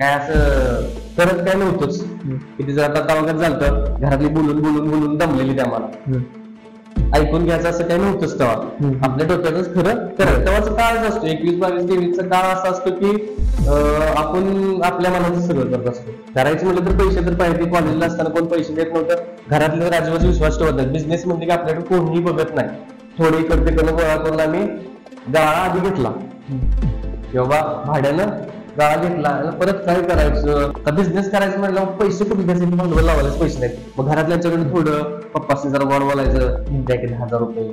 काय असं करत काय नव्हतंच. किती जर आता वगैरे झालं घरातली बोलून बोलून बोलून दमलेली त्या मला ऐकून घ्यायचं असं काही नव्हतंच तेव्हा. आपल्या डोक्यातच खरं करत तेव्हाचा काळच असतो 21, 22, 23चा काळ असा असतो की आपण आपल्या मनाचं सगळं करत असतो. करायचं म्हटलं तर पैसे तर पाहिजे. कॉलेजला असताना कोण पैसे देत नव्हतं. घरातले राजवाचा विश्वास ठेवतात. बिझनेस म्हणजे की आपल्याकडे कोणीही बघत नाही. थोडी इकडे तिकडे गोळा करून आम्ही गाळा आधी घेतला किंवा भाड्यानं गाळा घेतला. परत काय करायचं आता बिझनेस करायचं म्हटलं पैसे कुठे घ्यायचे भांडवल लावायलाच पैसे नाहीत. मग घरातल्यांच्याकडे थोडं पप्पाशी जरा गोड बोलायचं द्या की 10,000 रुपये.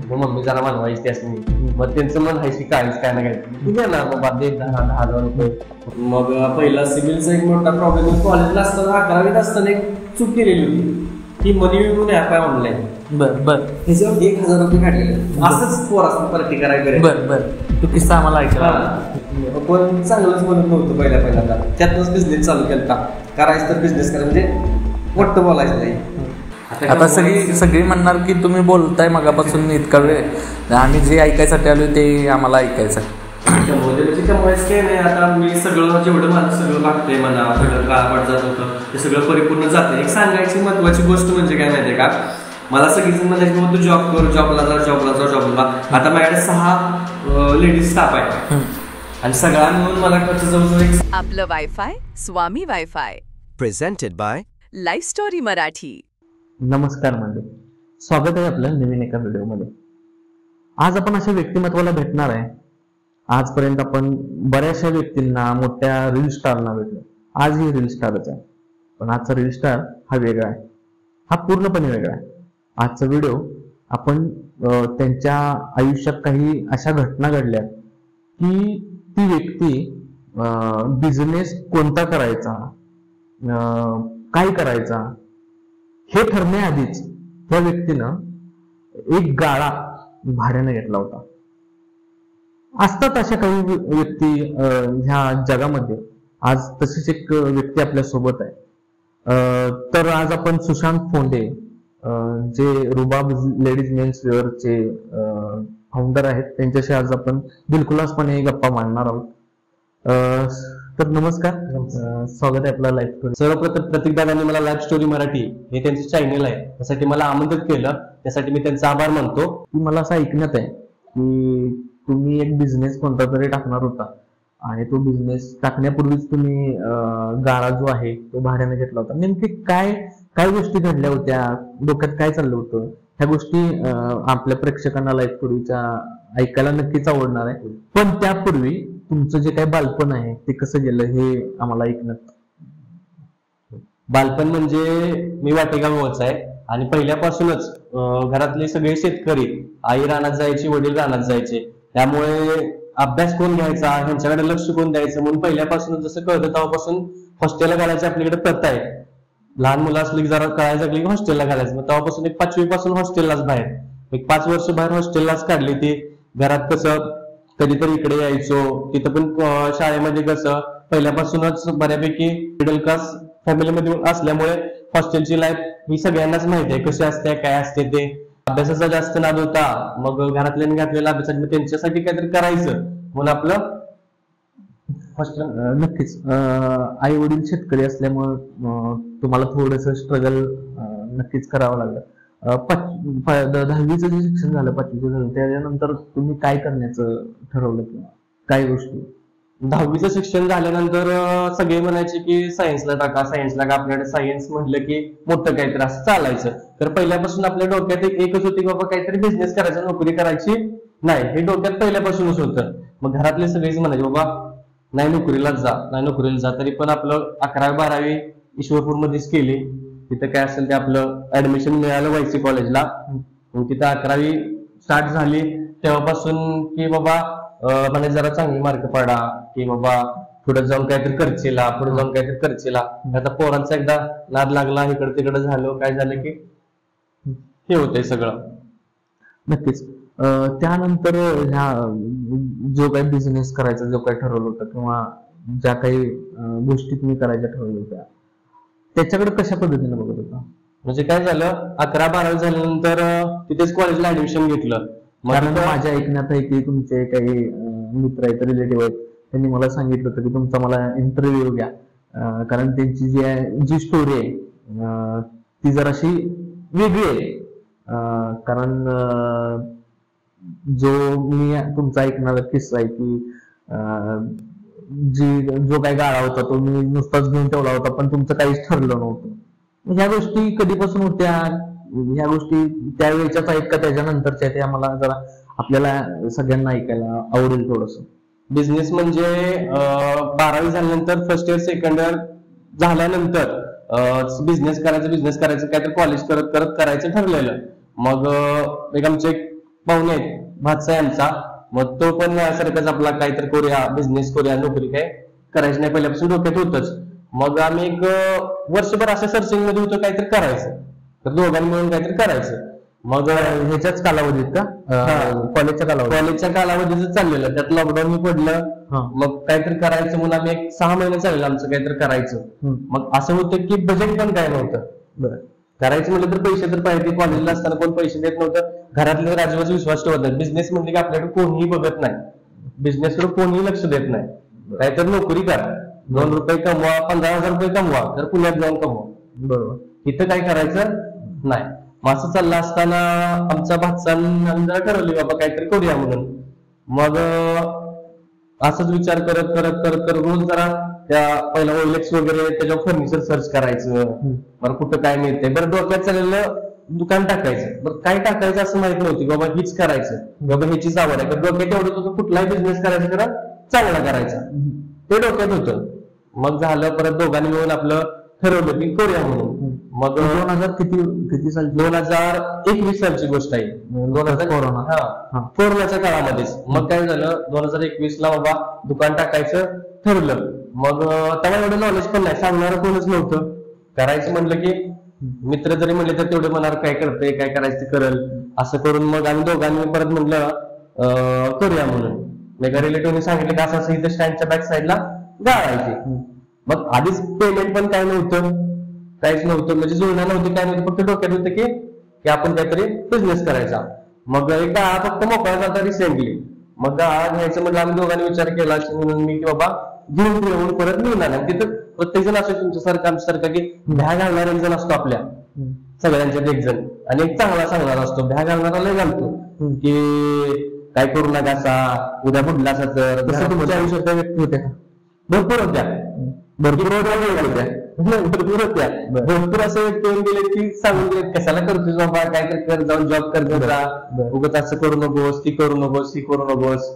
मग मम्मी जरा मानवायची त्यासनी. मग त्यांचं मन हायची काहीच काय ना काय द्या ना बाबा दे 10,000 रुपये. मग पहिला सिव्हिलचा एक मोठा प्रॉब्लेम कॉलेजला असताना 11वीत असताना एक चूक केलेली होती की मनी म्हणून ऍप आहे ऑनलाईन. बर त्याच्यावर 1,000 रुपये काढलेले. असंच पोरासनी पार्टी करायला. बर तो किस्सा आम्हाला ऐकला. पण चांगलंच म्हणत नव्हतं पहिल्यांदा. त्यातच बिझनेस चालू केला. करायचं तर बिझनेस करायचं म्हणजे मोठं बोलायचं नाही. आता सगळी म्हणणार की तुम्ही बोलताय मगापासून इतका वेळ आम्ही जे ऐकायसाठी आलो ते आम्हाला ऐकायचं. त्याच्यामुळेच काही नाही. आता मी सगळं जेवढं मला सगळं लागतंय म्हणा सगळं काळापाट जात होतं ते सगळं परिपूर्ण जातं. एक सांगायची महत्वाची गोष्ट म्हणजे काय माहितीये का मला सगळीजण म्हणायची मग तू जॉब कर जॉबला जा. आता माझ्याकडे 6 लेडीज स्टाफ आहे आणि सगळा मिळून मला जवळजवळ आपलं वायफाय स्वामी wifi presented bye life story Marathi. नमस्कार मंडळी, स्वागत आहे आपल्या नवीन एका व्हिडिओमध्ये. आज आपण अशा व्यक्तिमत्वाला भेटणार आहे. आजपर्यंत आपण बऱ्याचशा व्यक्तींना मोठ्या रील स्टारना भेटलो. आज ही रील स्टारच आहे, पण आजचा रील स्टार हा वेगळा आहे. हा पूर्णपणे वेगळा आहे. आजचा व्हिडिओ आपण त्यांच्या आयुष्यात काही अशा घटना घडल्या की ती व्यक्ती बिझनेस कोणता करायचा काय करायचा हे ठरण्याआधीच त्या व्यक्तीनं एक गाळा भाड्याने घेतला होता. असतात अशा काही व्यक्ती ह्या जगामध्ये. आज तशीच एक व्यक्ती आपल्या सोबत आहे. तर आज आपण सुशांत फोंडे जे रुबाब लेडीज मेन्स वेअरचे फाउंडर आहेत त्यांच्याशी आज आपण दिलखुलासपणे गप्पा मारणार आहोत. तर नमस्कार, स्वागत आहे आपला लाईफ स्टोरी. सर्वप्रथम प्रतीकदादांनी मला लाईफ स्टोरी मराठी हे त्यांचं चॅनल आहे त्यासाठी मला आमंत्रित केलं. त्यासाठी मी त्यांचा आभार मानतो. की मला असं ऐकण्यात आहे की तुम्ही एक बिझनेस कोणता तरी टाकणार होता आणि तो बिझनेस टाकण्यापूर्वीच तुम्ही गाळा जो आहे तो भाड्याने घेतला होता. नेमके काय गोष्टी घडल्या होत्या, डोक्यात काय चाललं होतं, ह्या गोष्टी आपल्या प्रेक्षकांना लाईफ स्टोरीच्या ऐकायला नक्कीच आवडणार आहे. पण त्यापूर्वी तुमचं जे काही बालपण आहे ते कसं गेलं हे आम्हाला ऐकण्यात. बालपण म्हणजे मी वाटेगावचा आहे आणि पहिल्यापासूनच घरातले सगळे शेतकरी, आई रानात जायची वडील रानात जायचे. त्यामुळे अभ्यास कोण घ्यायचा ह्यांच्याकडे लक्ष कोण द्यायचं म्हणून पहिल्यापासून जसं कळतं तेव्हापासून हॉस्टेलला घालायची आपल्याकडे प्रथा आहे. लहान मुलं असली की जरा कळायचं लागली की हॉस्टेलला घालायचं. मग तेव्हापासून एक 5वी पासून हॉस्टेललाच बाहेर एक 5 वर्ष बाहेर हॉस्टेललाच काढली. ती घरात कसं कधीतरी इकडे यायचो. तिथं पण शाळेमध्ये कसं पहिल्यापासूनच बऱ्यापैकी मिडल क्लास फॅमिलीमध्ये असल्यामुळे हॉस्टेलची लाईफ ही सगळ्यांनाच माहिती आहे कशी असते काय असते ते. अभ्यासाचा जास्त नाद होता. मग घरातल्याने घातलेला अभ्यासासाठी त्यांच्यासाठी काहीतरी करायचं म्हणून आपलं हॉस्टेल. नक्कीच आई वडील शेतकरी असल्यामुळं तुम्हाला थोडस स्ट्रगल नक्कीच करावं लागलं. 10वीचं जे शिक्षण झालं 5वीचं झालं त्यानंतर तुम्ही काय करण्याचं ठरवलं किंवा काय गोष्टी. 10वीचं शिक्षण झाल्यानंतर सगळे म्हणायचे की सायन्सला टाका आपल्याकडे सायन्स म्हटलं की मोठं काहीतरी असं चालायचं. तर पहिल्यापासून आपल्या डोक्यात एकच होती बाबा काहीतरी बिझनेस करायचा, नोकरी करायची नाही हे डोक्यात पहिल्यापासूनच होतं. मग घरातले सगळेच म्हणायचे बाबा नाही नोकरीला जा. तरी पण आपलं 11वी 12वी ईश्वरपूरमध्येच केली. तिथं काय असेल ते आपलं ऍडमिशन मिळालं वायसी कॉलेजला. मग तिथं 11वी स्टार्ट झाली तेव्हापासून की बाबा म्हणजे जरा चांगली मार्क पडा की बाबा पुढे जाऊन काहीतरी करचेला. आता पोरांचा एकदा नाद लागला इकडे तिकडे झालं काय झालं की हे होतंय सगळं. नक्कीच त्यानंतर ह्या जो काही बिझनेस करायचा जो काही ठरवलं होतं किंवा ज्या काही गोष्टी तुम्ही करायच्या ठरवल्या होत्या त्याच्याकडे कशा पद्धतीने बघत होता. म्हणजे काय झालं 11-12 झाल्यानंतर तिथेच कॉलेजला ऍडमिशन घेतलं. कारण माझ्या ऐकण्यात आहे की तुमचे काही मित्र आहेत रिलेटिव्ह आहेत त्यांनी मला सांगितलं होतं की तुमचा मला इंटरव्ह्यू घ्या, कारण त्यांची जी स्टोरी आहे ती जराशी वेगळी आहे. कारण जो मी तुमचा ऐकणारा किस्सा आहे की जो काही गाळा होता तो मी नुसताच घेऊन ठेवला होता, पण तुमचं काहीच ठरलं नव्हतं. ह्या गोष्टी कधीपासून होत्या, ह्या गोष्टी त्यावेळेच्याच आहेत का त्याच्यानंतरच्या, त्या मला जरा आपल्याला सगळ्यांना ऐकायला आवडेल थोडस. बिझनेस म्हणजे 12वी झाल्यानंतर फर्स्ट इयर सेकंड इयर झाल्यानंतर बिझनेस करायचं काहीतरी कॉलेज करत करत करायचं ठरलेलं. मग एक आमचे एक पाहुणे आहेत, भाचा आहे आमचा, मग तो पण सारखंच आपला काहीतरी करूया, बिझनेस करूया, नोकरी काय करायची नाही पहिल्यापासून डोक्यात होतच. मग आम्ही एक वर्षभर असं सर्चिंग मध्ये होतो काहीतरी करायचं, तर दोघांनी मिळून काहीतरी करायचं. मग ह्याच्याच कालावधीत का, कॉलेजच्या कालावधीच चाललेलं, त्यात लॉकडाऊन पडलं. मग काहीतरी करायचं म्हणून आम्ही एक 6 महिने चाललेलं आमचं काहीतरी करायचं. मग असं होतं की बजेट पण काय नव्हतं, करायचं म्हटलं तर पैसे तर पाहिजे. कॉलेजला असताना कोण पैसे देत नव्हतं, घरातले राजवाचा विश्वास ठेवत नाही. बिझनेस म्हणजे की आपल्याकडे कोणीही बघत नाही, बिझनेसकडे कोणीही लक्ष देत नाही. काहीतरी नोकरी करा, 2 रुपये कमवा, 15,000 रुपये कमवा, तर पुण्यात जाऊन कमवा, बरोबर, इथं काय करायचं नाही. मग असं चाललं असताना आमचा भातसानं जरा ठरवली बाबा काहीतरी करूया म्हणून. मग असंच विचार करत करत करत करत रोज जरा त्या पहिला OLX वगैरे त्याच्यावर फर्निचर सर्च करायचं, बरं कुठं काय मिळतंय, बरं डोक्यात चाललेलं दुकान टाकायचं, बरं काय टाकायचं असं माहित नव्हती, बाबा हीच करायचं, बाबा ह्याचीच आवड आहे. तर डोक्यात एवढं होतं कुठलाही बिझनेस करायचा खरं चांगला करायचा, ते डोक्यात होतं. मग झालं, परत दोघांनी मिळून आपलं ठरवलं की करूया म्हणून. मग 2000 किती साल, 2021 सालची गोष्ट आहे, 2000 कोरोनाच्या काळामध्येच. मग काय झालं, 2021 ला बाबा दुकान टाकायचं ठरलं. मग तेव्हा एवढं नॉलेज पण नाही, सांगणारं कोणच नव्हतं. करायचं म्हणलं की मित्र जरी म्हणले तर तेवढे मनावर काय करतंय, काय करायचं ते करल, असं करून मग आम्ही दोघांनी परत म्हटलं करूया म्हणून. एका रिलेटिव्हने सांगितलं की असं इथं स्टँडच्या बॅक साईडला गाळायची. मग आधीच पेमेंट पण काय नव्हतं, काहीच नव्हतं, म्हणजे जुळणं नव्हती, काय नव्हतं, फक्त डोक्यात होतं की आपण काहीतरी बिझनेस करायचा. मग एक गाळा फक्त मोकळा झाला रिसेंटली. मग गाळा घ्यायचं म्हणजे आम्ही दोघांनी विचार केला म्हणून मी की बाबा घेऊन येऊन परत मिळणार नाही. तिथं प्रत्येक जण असतो तुमच्यासारखं आमच्यासारखं की भ्या घालणारा एक जण असतो आपल्या सगळ्यांच्यात एक जण, आणि एक चांगला सांगणारा असतो. भ्या घालणारा लय घालतो की काय करू नका असा, उद्या बुडला असा. तर तसं तुमच्या आयुष्यात व्यक्ती होत्या, भरपूर होत्या, भरपूर असं व्यक्ती होऊन गेले की सांगून गेले कशाला करतोय बाबा, काहीतरी कर, जाऊन जॉब करत उगत असं करू नकोस, ती करू नकोस, ती करू नकोस.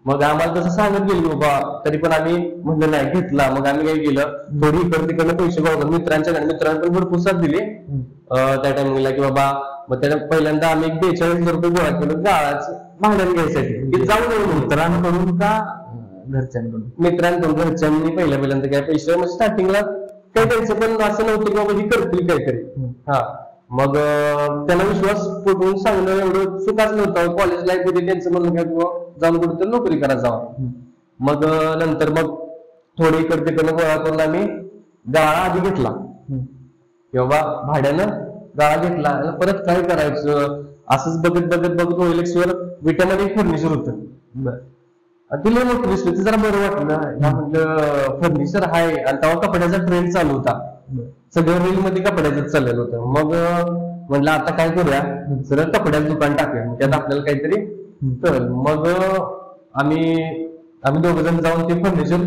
मग आम्हाला तसं सांगत गेली बाबा, तरी पण आम्ही म्हणलं नाही घेतला. मग आम्ही काय केलं, थोडी इकडे तिकडे पैसे गोळा, मित्रांनी पण भरपूर साथ दिली त्या टाइमिंगला की बाबा. मग त्याला पहिल्यांदा आम्ही 42,000 रुपये गोळा केलं गाळाचं भांडण घ्यायसाठी. जाऊन मित्रांकडून का घरच्यांकडून? मित्रांकडून. घरच्यांनी पहिल्यांदा काय पैसे, मग स्टार्टिंगला काय द्यायचं, पण असं नव्हतं की बाबा ही करतील काहीतरी. मग त्यांना विश्वास पटवून सांगणं एवढं सुखाच नव्हतं. कॉलेज लाईफ मध्ये त्यांचं म्हणून काय जाऊन कुठेतरी नोकरी करा जावं. मग नंतर मग थोडे इकडे तिकडे गोळा करून आम्ही गाळा आधी घेतला किंवा भाड्यानं गाळा घेतला. परत काय करायचं असंच बघत बघत बघत OLX वर विट्यामध्ये फर्निचर होतं. तिला मोठं दिसलं, ते जरा बरं वाटलं. म्हटलं फर्निचर आहे, आणि तेव्हा कपड्याचा ट्रेंड चालू होता, सगळं रील मध्ये कपड्याचं चाललेलं होतं. मग म्हटलं आता काय करूया, सरळ कपड्याचं दुकान टाकूया, त्यात आपल्याला काहीतरी तर. मग आम्ही दोघ जण जाऊन ते फर्निचर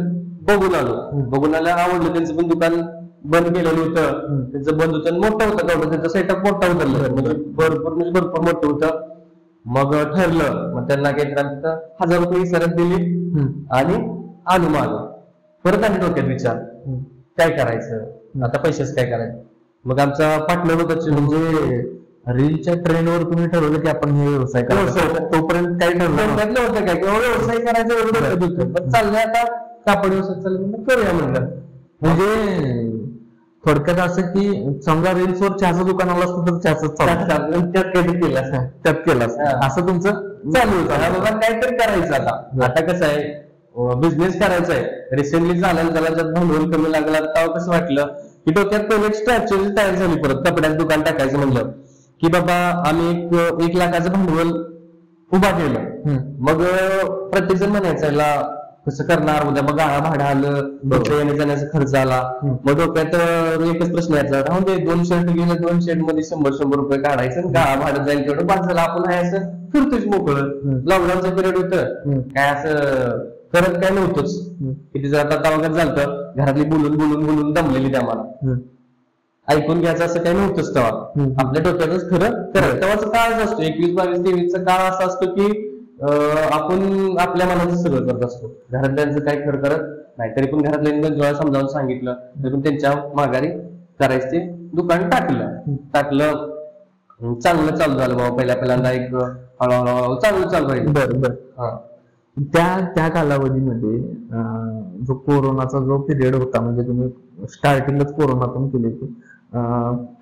बघून आलो. बघून आलं, आवडलं. त्यांचं पण दुकान बंद केलेलं होतं, त्यांचं बंद होतं, मोठं होतं तेवढं, त्यांचा सेटअप मोठा होता, म्हणजे भरपूर मोठं होतं. मग ठरलं, मग त्यांना काहीतरी 1000 रुपये सरत दिली आणि आलो मागं. परत आम्ही डोक्यात विचार काय करायचं आता, पैसेच काय करायचं. मग आमचा पार्टनर होता, म्हणजे रीलच्या ट्रेंडवर तुम्ही ठरवलं की आपण हे व्यवसाय करायचा, तोपर्यंत काय ठरवलं नव्हतं काय किंवा व्यवसाय करायचं एवढं होतं. पण चाललंय आता कापड व्यवसाय चाललं, करूया म्हणलं. म्हणजे थोडक्यात असं की समजा रील्सवर चहाचं दुकान आलं असतं तर चहाचं त्यात केलं असं तुमचं चालू होतं. बाबा काहीतरी करायचं आता कसं आहे, बिझनेस करायचा आहे. रिसेंटली झालं, त्याला जर भांडवल कमी लागला तेव्हा कसं वाटलं की डोक्यात पहिलं स्ट्रॅटेजी तयार झाली. परत कपड्याचं दुकान टाकायचं म्हणलं की बाबा आम्ही 1 लाखाचं भांडवल उभा केलं. मग प्रत्येक जण म्हणायचं कसं करणार, उद्या मग गाळा भाडं आलं, डोक्या येण्या जाण्याचा खर्च आला. मग डोक्यात एकच प्रश्न यायचा, राहून दे 2 शर्ट गेले, 2 शर्ट मध्ये 100 रुपये काढायचं, गाळा भाडं जाईल तेवढं बाद झालं, आपण आहे असं फिरतोच मोकळं. लॉकडाऊनचं पिरियड होतं, काय असं करत काय नव्हतंच. किती जर आता वगैरे झालं, घरातली बोलून बोलून बोलून दमलेली आम्हाला, ऐकून घ्यायचं असं काही नव्हतंच तेव्हा. आपल्या डोक्यातच खरं करत तेव्हाचा काळच असतो, 21, 22, 23चा काळ असा असतो की आपण आपल्या मनाचं सगळं करत असतो, घरातल्यांचं काही खरं करत नाही. तरी पण घरातल्यांनी जेव्हा समजावून सांगितलं तरी पण त्यांच्या माघारी करायचं ते दुकान टाकलं. चांगलं चालू झालं बाबा, पहिल्यांदा एक हळूहळू चांगलं चालू राहिलं. बरं. त्या कालावधीमध्ये जो कोरोनाचा जो पिरियड होता, म्हणजे तुम्ही स्टार्टिंगच कोरोनातून केली होती,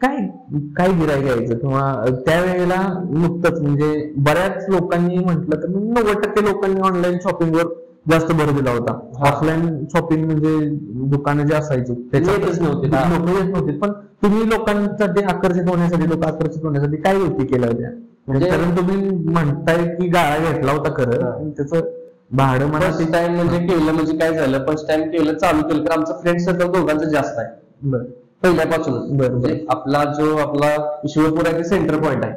काय गिऱ्हाईक यायचं किंवा त्यावेळेला नुकतंच म्हणजे बऱ्याच लोकांनी म्हटलं तर 90% लोकांनी ऑनलाईन शॉपिंगवर जास्त भर दिला होता. ऑफलाईन शॉपिंग म्हणजे दुकानं जे असायची त्याच्यातच नव्हते, लोक येत नव्हते. पण तुम्ही लोकांसाठी आकर्षित होण्यासाठी काय गोष्टी केल्या होत्या? म्हणजे कारण तुम्ही म्हणताय की गाळा घेतला होता खरं, त्याचं भाडं फर्स्ट टाइम म्हणजे केलं, म्हणजे काय झालं, फर्स्ट टाइम केलं, चालू केलं तर आमचं फ्रेंड सर्कल दोघांचं जास्त आहे पहिल्यापासूनच. म्हणजे आपला ईश्वरपूर आहे ते सेंटर पॉईंट आहे.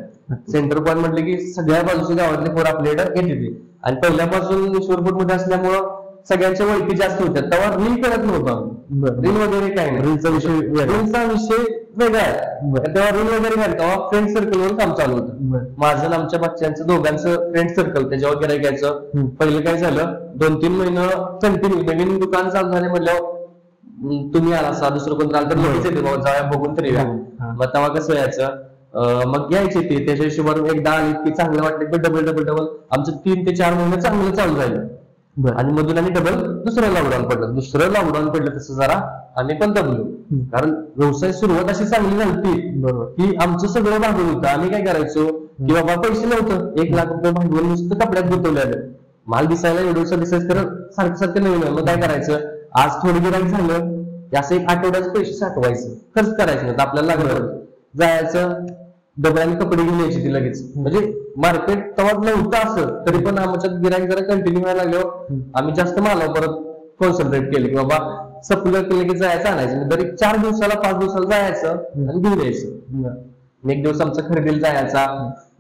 सेंटर पॉईंट म्हटलं की सगळ्या बाजूच्या गावातले पोरं आपल्याकडे येते, आणि पहिल्यापासून ईश्वरपूरमध्ये असल्यामुळं सगळ्यांच्या ओळखी जास्त होत्या. तेव्हा रील करत नव्हतं, रील वगैरे काही नाही, रीलचा विषय वेगळा आहे. तेव्हा रील वगैरे नाही, तेव्हा फ्रेंड सर्कलवर काम चालू होतं. माझं आमच्या बच्चांचं दोघांचं फ्रेंड सर्कल, त्याच्यावर गिऱ्हाईक घ्यायचं. पहिलं काय झालं, 2-3 महिनं कंटिन्यू नवीन दुकान चालू झाले म्हणल्यावर तुम्ही आला असा, दुसरं कोण आलं तर लगेच येते बाबा, जाऊया बघून तरी. मग तेव्हा कसं यायचं, मग यायचे ते त्याच्या हिशोबाने एकदा आली की चांगलं वाटलं की डबल आमचं 3 ते 4 महिने चांगलं चालू झालं. आणि मधून आम्ही डबल दुसरं लॉकडाऊन पडलं तसं जरा आम्ही पण दबलो. कारण व्यवसाय सुरुवात अशी चांगली नव्हती की आमचं सगळं भांडवल होतं. आम्ही काय करायचो की बाबा पैसे नव्हतं, 1 लाख रुपये भांडवल नुसतं कपड्यात गुंतवलेलं, माल दिसायला एवढं दिसायचं, तर सारखं नवीन. मग काय करायचं, आज थोडं गिऱ्हाईक झालं असं 1 आठवड्याचे पैसे साठवायचं, खर्च करायचं नाही, आपल्याला लागलं जायचं, डब्याने कपडे घेऊन यायची ती लगेच. म्हणजे मार्केट तेव्हा नव्हतं असं, तरी पण आमच्या गिऱ्हाईक जरा कंटिन्यू व्हायला लागल्यावर आम्ही जास्त मालावर परत कॉन्सन्ट्रेट केलं की बाबा सप्लाय केलं की जायचं आणायचं. तरी 4 दिवसाला 5 दिवसाला जायचं आणि घेऊन यायचं. एक दिवस आमचा खरेदीला जायचा,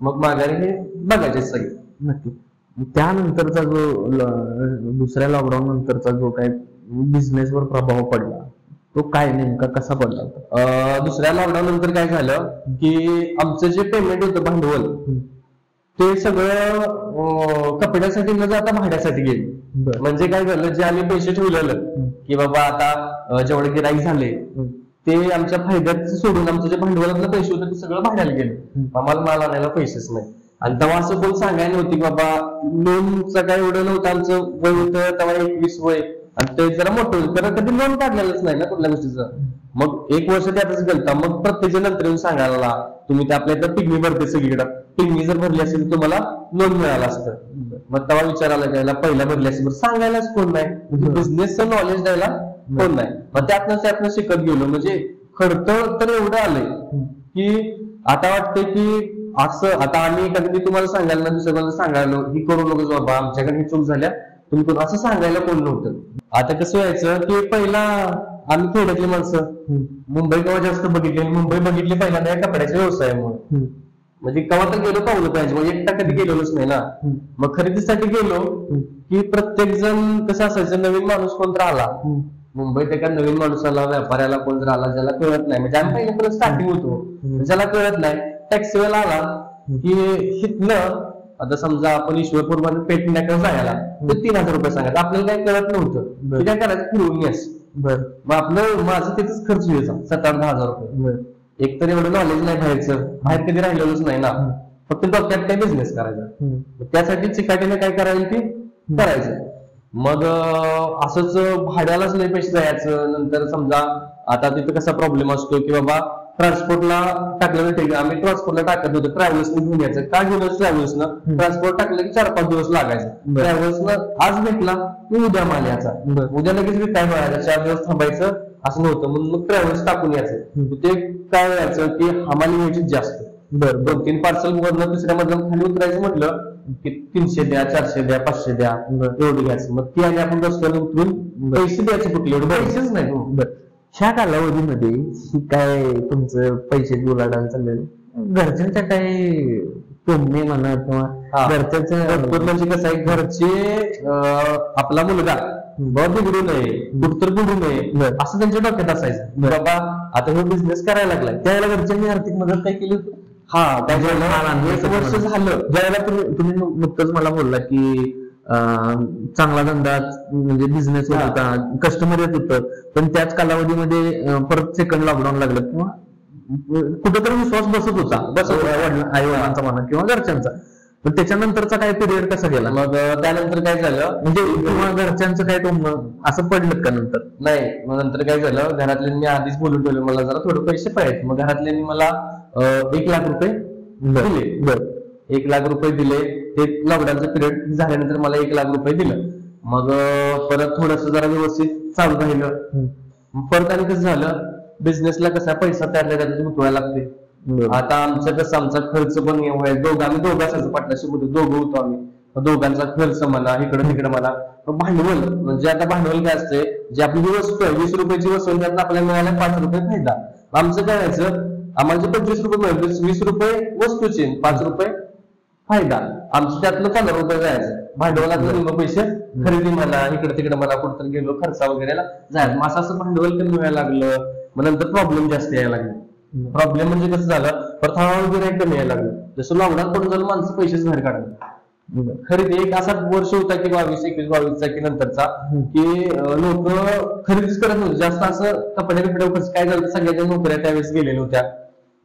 मग माघारी हे बघायचे सगळे. नक्की. त्यानंतरचा जो दुसऱ्या लॉकडाऊन नंतरचा जो काय बिझनेसवर प्रभाव पडला, तो काय नेमका कसा पडला होता? दुसऱ्या लॉकडाऊन नंतर काय झालं की आमचं जे पेमेंट होतं भांडवल, ते सगळं कपड्यासाठी न जाता भाड्यासाठी गेले. म्हणजे काय झालं, जे आम्ही पैसे ठेवलेलं की बाबा आता जेवढे गिऱ्हाईक झाले ते आमच्या फायद्यात सोडून आमचं जे भांडवलातलं पैसे होतं ते सगळं भाड्याला गेले. आम्हाला माल आणायला पैसेच नाही. आणि तेव्हा असं कोण सांगायला नव्हती की बाबा लोनचं काय एवढं नव्हतं, आमचं वय होतं तेव्हा 21 वय, आणि ते जरा मोठं होतं, कारण कधी लोन काढलेलंच नाही ना कुठल्या गोष्टीचं. मग 1 वर्ष त्यातच गेलता. मग प्रत्येक जण नंतर येऊन सांगायला तुम्ही ते आपल्या इथं पिगमी भरते सगळीकडे, पिगमी जर भरली असेल तर तुम्हाला लोन मिळालं असतं. मग तेव्हा विचारायला द्यायला पहिला भरली असेल, सांगायलाच कोण नाही, बिझनेसचं नॉलेज द्यायला कोण नाही. मग त्यातनं शिकत गेलो. म्हणजे खडतर तर एवढं आलंय की आता वाटतंय की असं आता आम्ही कधी तुम्हाला सांगायला ना दुसऱ्याला सांगायला ही करू नको बाबा, आमच्याकडे चूक झाल्या, तुम्ही करू असं सांगायला कोण नव्हतं. आता कसं व्हायचं की पहिला आम्ही खेड्यातली माणसं मुंबई केव्हा जास्त बघितली, मुंबई बघितली पहिल्यांदा या कपड्याच्या व्यवसायामुळे. म्हणजे केव्हा तर गेलो पावलं पाहिजे, म्हणजे एकटा कधी गेलोच नाही ना. मग खरेदीसाठी गेलो की प्रत्येक जण कसं असायचं, नवीन माणूस कोणता आला मुंबईत, एका नवीन माणसाला व्यापाऱ्याला कोण जर आला ज्याला कळत नाही, म्हणजे आम्ही पहिल्यापर्यंत स्टार्टिंग होतो, ज्याला कळत नाही टॅक्सीवाला आला की हिथनं आता समजा आपण ईश्वरपूर मध्ये पेट नाक्यावर जायला तर 3000 रुपये सांगायचं, आपल्याला काही कळत नव्हतं, काय करायचं फिरवून येस. मग आपलं माझं तिथेच खर्च व्हायचा 7-8-10 हजार रुपये. एक तर एवढं नॉलेज नाही बाहेर कधी राहिलेलंच नाही ना, फक्त डोक्यात काय बिझनेस करायचा. त्यासाठी चिकाटीने काय करायला ते करायचं. मग असंच भाड्यालाच लय पैसे जायचं. नंतर समजा आता तिथं कसा प्रॉब्लेम असतो की बाबा ट्रान्सपोर्टला टाकलं ठीक आहे, आम्ही ट्रान्सपोर्टला टाकत होतो, ट्रॅव्हल्सने घेऊन यायचं. का घेऊन ट्रॅव्हल्सनं? ट्रान्सपोर्ट टाकलं की 4-5 दिवस लागायचं. ट्रॅव्हल्सनं आज भेटला की उद्या माल याचा, उद्या लगेच काय मिळायचं, 4 दिवस थांबायचं असं नव्हतं. म्हणून मग ट्रॅव्हल्स टाकून यायचं. ते काय व्हायचं की हमाली व्हायची जास्त. 2-3 पार्सल वरनं दुसऱ्या मधलं खाली उतरायचं म्हटलं की 300 द्या, 400 द्या, 500 द्या, एवढं घ्यायचं. मग ती आणि आपण रस्त्यावर उतरून पैसे द्यायचे कुठले, एवढे पैसेच नाही. बरं, ह्या कालावधीमध्ये ही काय तुमचं पैशाची उलाढाल चाललेली, घरच्यांच्या काही टोमणे म्हणा किंवा घरच्याचं म्हणजे कसं आहे, घरचे आपला मुलगा बिघडू नये, कुठतर बिघडू नये असं त्यांच्या डोक्यात असायचं. बाबा आता हे बिझनेस करायला लागलाय, त्यावेळेला घरच्यांनी आर्थिक मदत काय केली होती? एक वर्ष झालं ज्यावेळेला तुम्ही नुकतंच मला बोलला की चांगला धंदा म्हणजे बिझनेस होत होता, कस्टमर येत होतं, पण त्याच कालावधीमध्ये परत सेकंड लॉकडाऊन लागलं किंवा कुठेतरी विश्वास बसत होता, आई वडिलांचा म्हणा किंवा घरच्यांचा. पण त्याच्यानंतरचा काय पिरियड कसा गेला? मग त्यानंतर काय झालं, म्हणजे किंवा घरच्यांचं काय टोमणं असं पडलं का नंतर? नाही, मग नंतर काय झालं, घरातल्यांनी आधीच बोलून ठेवलं मला जरा थोडे पैसे पाहिजे. मग घरातल्यांनी मला 1 लाख रुपये दिले. 1 लाख रुपये दिले. ते लॉकडाऊनचं पिरियड झाल्यानंतर मला 1 लाख रुपये दिलं. मग परत थोडस जरा व्यवस्थित चालू राहिलं. परत आणि कसं झालं, बिझनेसला कसा पैसा त्यातल्या त्याच्यात गुंतवायला लागते. आता आमचं कसं, आमचा खर्च पण आम्ही दोघं असायचं पार्टनरशिप होतो, दोघं होतो आम्ही. दोघांचा खर्च म्हणा, इकडं तिकडं म्हणा, भांडवल म्हणजे आता भांडवल काय असते, जे आपली जी वस्तू आहे 20 रुपयाची वस्तू त्यातनं आपल्याला मिळाला 5 रुपये फायदा. आमचं काय व्हायचं, आम्हाला जे 25 रुपये मिळाले 20 रुपये वस्तूचे, 5 रुपये फायदा. आमचं त्यातलं 15 रुपये जायचं भांडवलातलं. पैसे खरेदी म्हणा, इकडे तिकडे म्हणा, कुठं गेलो खर्चा वगैरेला जायचं. असं भांडवल कमी व्हायला लागलं. मग नंतर प्रॉब्लेम जास्त यायला लागले. प्रॉब्लेम म्हणजे कसं झालं, प्रथम वगैरे कमी यायला लागलं. जसं लॉकडाऊन पडून झालं, माणसं पैसेच बाहेर काढले. खरेदी एक असा वर्ष होता की 22-21-22चा की नंतरचा, की लोक खरेदीच करत नव्हते जास्त. असं कपड्या खर्च काय झालं, सगळ्याच्या नोकऱ्या त्यावेळेस गेलेल्या होत्या.